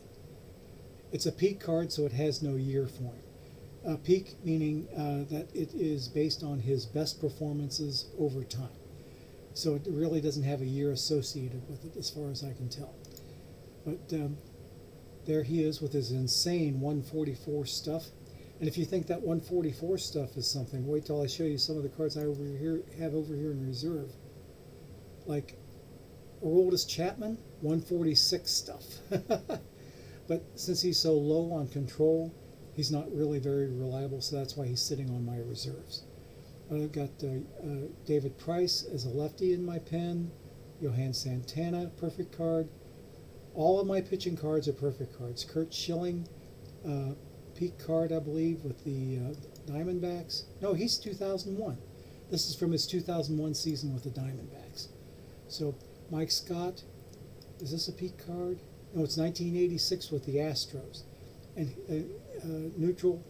Speaker 1: It's a peak card, so it has no year for him. Peak meaning that it is based on his best performances over time. So it really doesn't have a year associated with it as far as I can tell. But there he is with his insane 144 stuff. And if you think that 144 stuff is something, wait till I show you some of the cards I have over here in reserve. Like Aroldis Chapman, 146 stuff. But since he's so low on control, he's not really very reliable, so that's why he's sitting on my reserves. I've got David Price as a lefty in my pen. Johan Santana, perfect card. All of my pitching cards are perfect cards. Kurt Schilling, peak card, I believe, with the Diamondbacks. No, he's 2001. This is from his 2001 season with the Diamondbacks. So Mike Scott, is this a peak card? No, it's 1986 with the Astros. And neutral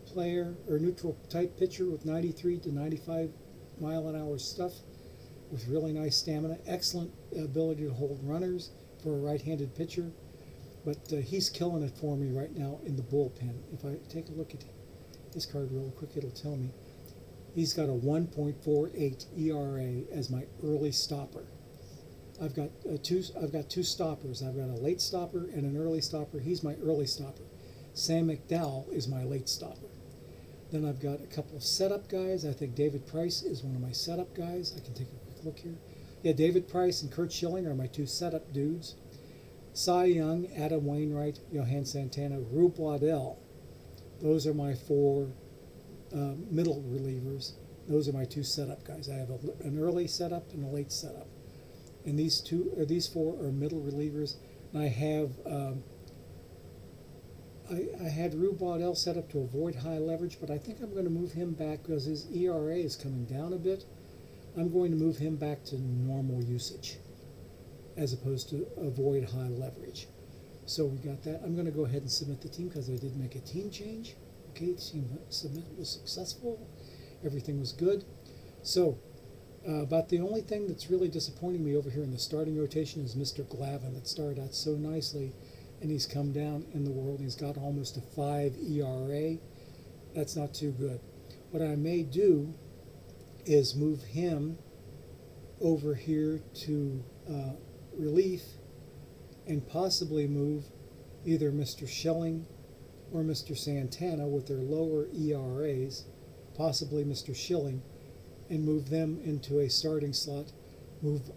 Speaker 1: player, or neutral type pitcher with 93 to 95 mile an hour stuff with really nice stamina. Excellent ability to hold runners for a right-handed pitcher. But he's killing it for me right now in the bullpen. If I take a look at this card real quick, it'll tell me. He's got a 1.48 ERA as my early stopper. I've got two stoppers. I've got a late stopper and an early stopper. He's my early stopper. Sam McDowell is my late stopper. Then I've got a couple of setup guys. I think David Price is one of my setup guys. I can take a quick look here. Yeah, David Price and Kurt Schilling are my two setup dudes. Cy Young, Adam Wainwright, Johan Santana, Rube Waddell. Those are my four middle relievers. Those are my two setup guys. I have an early setup and a late setup. And these four are middle relievers. And I have I had Rube Waddell set up to avoid high leverage, but I think I'm going to move him back because his ERA is coming down a bit. I'm going to move him back to normal usage as opposed to avoid high leverage. So we got that. I'm going to go ahead and submit the team because I did make a team change. Okay, the team submit was successful. Everything was good. So about the only thing that's really disappointing me over here in the starting rotation is Mr. Glavine that started out so nicely, and he's come down in the world. He's got almost a 5 ERA. That's not too good. What I may do is move him over here to relief and possibly move either Mr. Schilling or Mr. Santana with their lower ERAs, possibly Mr. Schilling, and move them into a starting slot.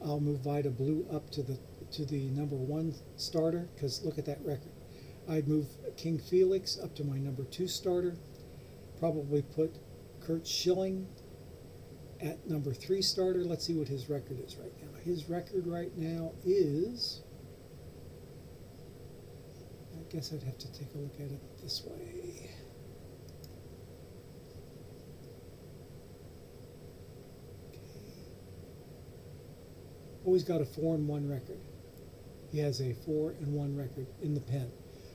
Speaker 1: I'll move Vida Blue up to the number 1 starter because look at that record. I'd move King Felix up to my number 2 starter, probably put Kurt Schilling at number 3 starter. Let's see what his record is right now. His record right now is, I guess I'd have to take a look at it this way. Always got a 4-1 record. He has a 4-1 record in the pen.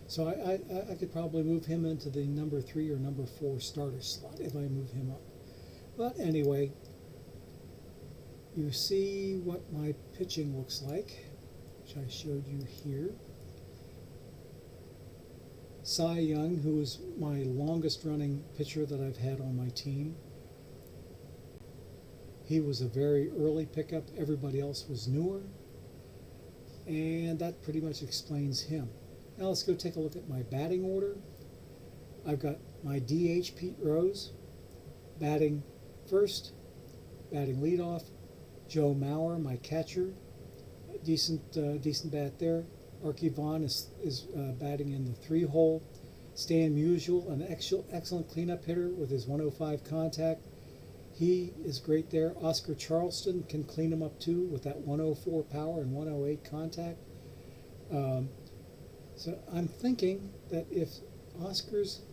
Speaker 1: So I could probably move him into the number 3 or number 4 starter slot if I move him up. But anyway, you see what my pitching looks like, which I showed you here. Cy Young, who is my longest running pitcher that I've had on my team. He was a very early pickup. Everybody else was newer. And that pretty much explains him. Now let's go take a look at my batting order. I've got my DH, Pete Rose, batting first, batting leadoff. Joe Mauer, my catcher, decent bat there. Arky Vaughan is batting in the 3 hole. Stan Musial, an excellent cleanup hitter with his 105 contact. He is great there. Oscar Charleston can clean him up too with that 104 power and 108 contact. So I'm thinking that if Oscar's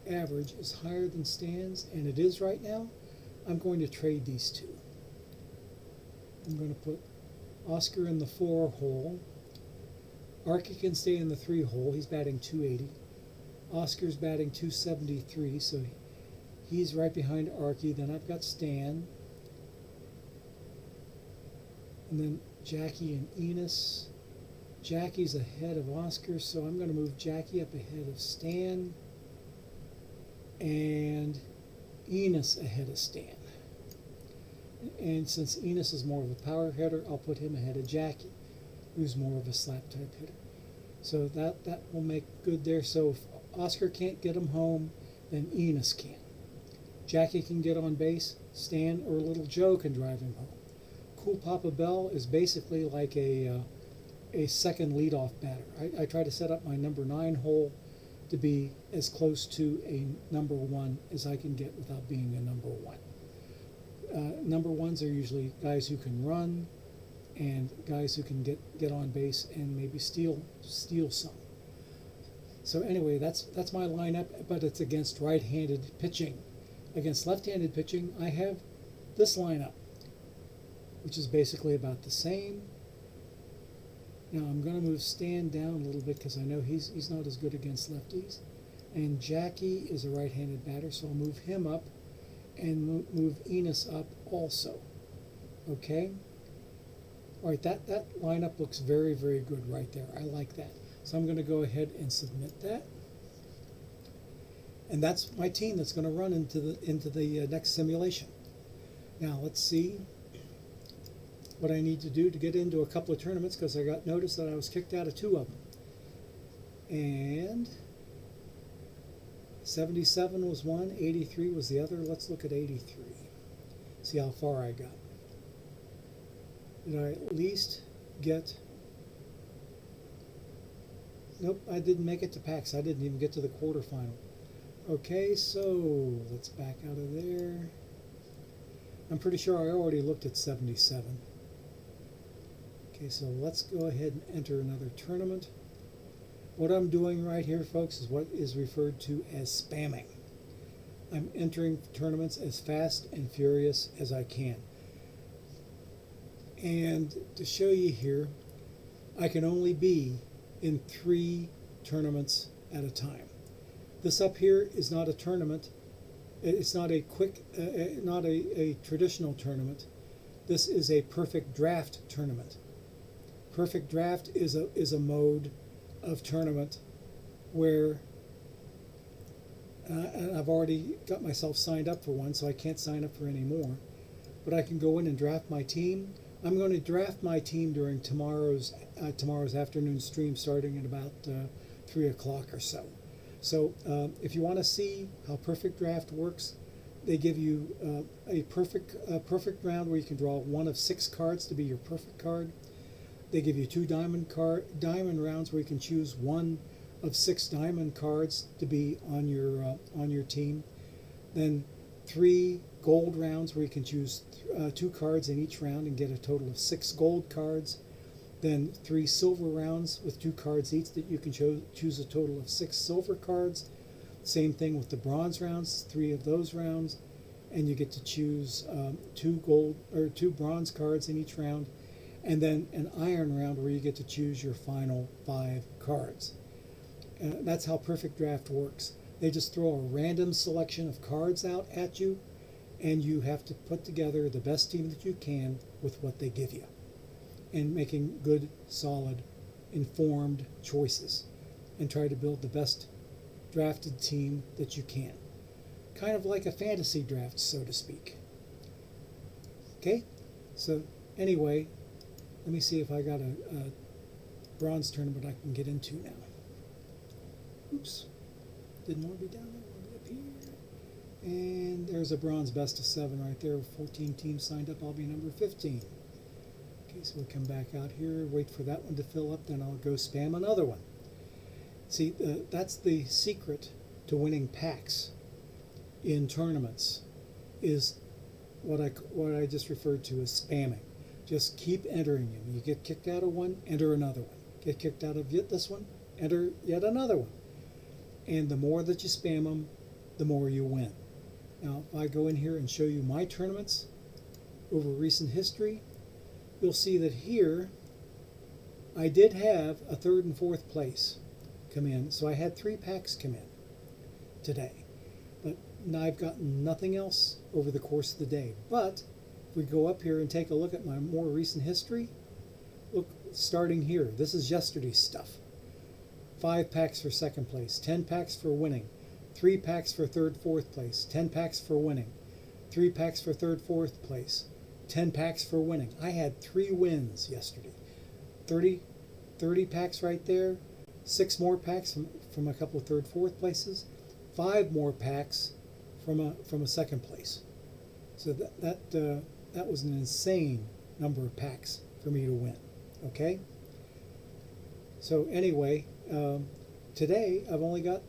Speaker 1: average is higher than Stan's, and it is right now, I'm going to trade these two. I'm going to put Oscar in the 4 hole. Arky can stay in the 3 hole. He's batting 280. Oscar's batting 273, so he's right behind Arky. Then I've got Stan. And then Jackie and Enos. Jackie's ahead of Oscar, so I'm going to move Jackie up ahead of Stan. And Enos ahead of Stan. And since Enos is more of a power hitter, I'll put him ahead of Jackie, who's more of a slap type hitter. So that will make good there. So if Oscar can't get him home, then Enos can. Jackie can get on base. Stan or Little Joe can drive him home. Cool Papa Bell is basically like a second leadoff batter. I try to set up my number 9 hole to be as close to a number 1 as I can get without being a number 1. Number 1s are usually guys who can run and guys who can get on base and maybe steal some. So anyway, that's my lineup, but it's against right-handed pitching. Against left-handed pitching, I have this lineup, which is basically about the same. Now I'm going to move Stan down a little bit because I know he's not as good against lefties. And Jackie is a right-handed batter, so I'll move him up and move Enos up also. Okay? All right, that lineup looks very, very good right there. I like that. So I'm going to go ahead and submit that. And that's my team that's going to run into the next simulation. Now let's see what I need to do to get into a couple of tournaments because I got notice that I was kicked out of 2 of them. And 77 was one, 83 was the other. Let's look at 83. See how far I got. Did I at least get... Nope, I didn't make it to PAX. I didn't even get to the quarterfinal. Okay, so let's back out of there. I'm pretty sure I already looked at 77. Okay, so let's go ahead and enter another tournament. What I'm doing right here, folks, is what is referred to as spamming. I'm entering tournaments as fast and furious as I can. And to show you here, I can only be in 3 tournaments at a time. This up here is not a tournament. It's not a not a traditional tournament. This is a perfect draft tournament. Perfect draft is a mode of tournament where and I've already got myself signed up for one, so I can't sign up for any more. But I can go in and draft my team. I'm going to draft my team during tomorrow's afternoon stream, starting at about 3 o'clock or so. So if you want to see how Perfect Draft works, they give you a perfect round where you can draw one of 6 cards to be your perfect card. They give you 2 diamond rounds where you can choose one of 6 diamond cards to be on your team. Then 3 gold rounds where you can choose 2 cards in each round and get a total of 6 gold cards. Then 3 silver rounds with 2 cards each that you can choose a total of 6 silver cards. Same thing with the bronze rounds, 3 of those rounds, and you get to choose 2 bronze cards in each round, and then an iron round where you get to choose your final 5 cards. That's how Perfect Draft works. They just throw a random selection of cards out at you, and you have to put together the best team that you can with what they give you, and making good, solid, informed choices, and try to build the best drafted team that you can. Kind of like a fantasy draft, so to speak. Okay, so anyway, let me see if I got a bronze tournament I can get into now. Oops, didn't want to be down there, I want to be up here. And there's a bronze best of 7 right there. 14 teams signed up. I'll be number 15. Okay, so we'll come back out here, wait for that one to fill up, then I'll go spam another one. See, that's the secret to winning packs in tournaments, is what I just referred to as spamming. Just keep entering them. You get kicked out of one, enter another one. Get kicked out of this one, enter yet another one. And the more that you spam them, the more you win. Now, if I go in here and show you my tournaments over recent history, you'll see that here I did have a 3rd and 4th place come in. So I had 3 packs come in today. But now I've gotten nothing else over the course of the day. But if we go up here and take a look at my more recent history, look, starting here, this is yesterday's stuff. 5 packs for 2nd place, 10 packs for winning, 3 packs for 3rd, 4th place, 10 packs for winning, 3 packs for 3rd, 4th place, 10 packs for winning. I had 3 wins yesterday. 30 packs right there, 6 more packs from a couple of 3rd, 4th places, 5 more packs from a 2nd place. So that was an insane number of packs for me to win. Okay. So anyway, today I've only got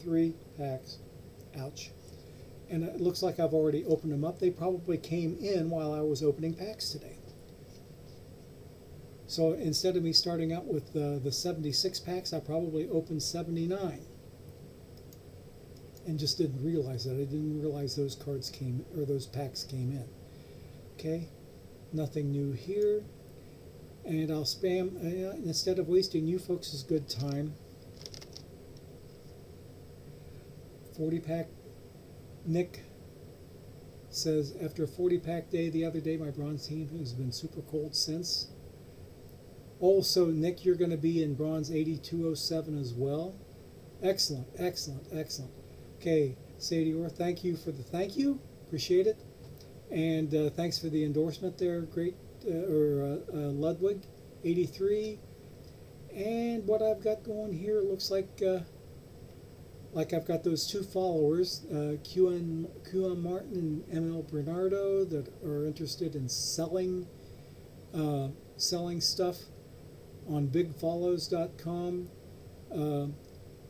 Speaker 1: 3 packs. Ouch. And it looks like I've already opened them up. They probably came in while I was opening packs today. So instead of me starting out with the 76 packs, I probably opened 79. And just didn't realize that. I didn't realize those cards came, or those packs came in. Okay, nothing new here. And I'll spam, instead of wasting you folks' good time, 40 pack. Nick says, after a 40 pack day the other day, my bronze team has been super cold since. Also, Nick, you're going to be in bronze 8207 as well. Excellent, excellent, excellent. Okay, Sadie Orr, thank you for the thank you. Appreciate it. And thanks for the endorsement there, great, Ludwig, 83. And what I've got going here, it looks like I've got those 2 followers, QM Martin and ML Bernardo, that are interested in selling selling stuff on bigfollows.com.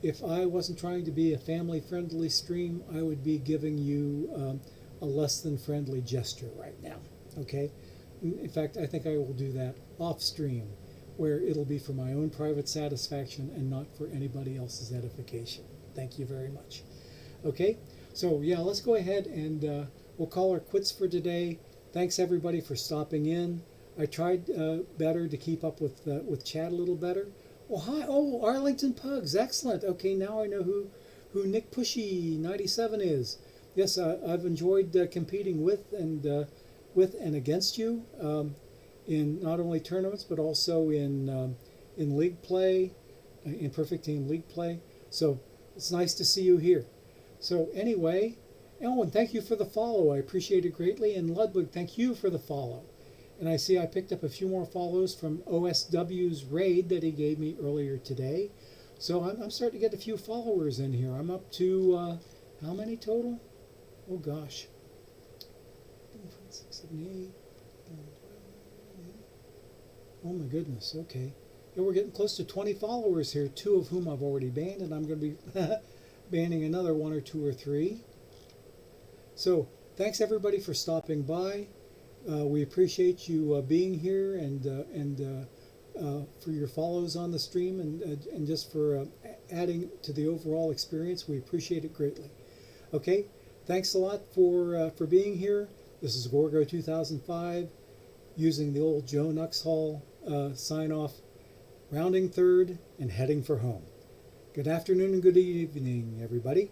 Speaker 1: If I wasn't trying to be a family-friendly stream, I would be giving you a less than friendly gesture right now. Okay? In fact, I think I will do that off stream, where it'll be for my own private satisfaction and not for anybody else's edification. Thank you very much. Okay? So yeah, let's go ahead and we'll call her quits for today. Thanks everybody for stopping in. I tried better to keep up with chat a little better. Oh hi! Oh, Arlington Pugs, excellent. Okay, now I know who Nick Pushy 97 is. Yes, I've enjoyed competing with and against you in not only tournaments but also in league play, in Perfect Team League play. So it's nice to see you here. So anyway, Ellen, thank you for the follow. I appreciate it greatly. And Ludwig, thank you for the follow. And I see I picked up a few more follows from OSW's raid that he gave me earlier today. So I'm starting to get a few followers in here. I'm up to, how many total? Oh gosh. 6, 7, 8. Oh my goodness, okay. Yeah, we're getting close to 20 followers here, 2 of whom I've already banned, and I'm going to be banning another 1 or 2 or 3. So thanks everybody for stopping by. We appreciate you being here and for your follows on the stream and just for adding to the overall experience. We appreciate it greatly. Okay, thanks a lot for being here. This is Gorgo 2005 using the old Joe Nuxhall sign off, rounding third and heading for home. Good afternoon and good evening, everybody.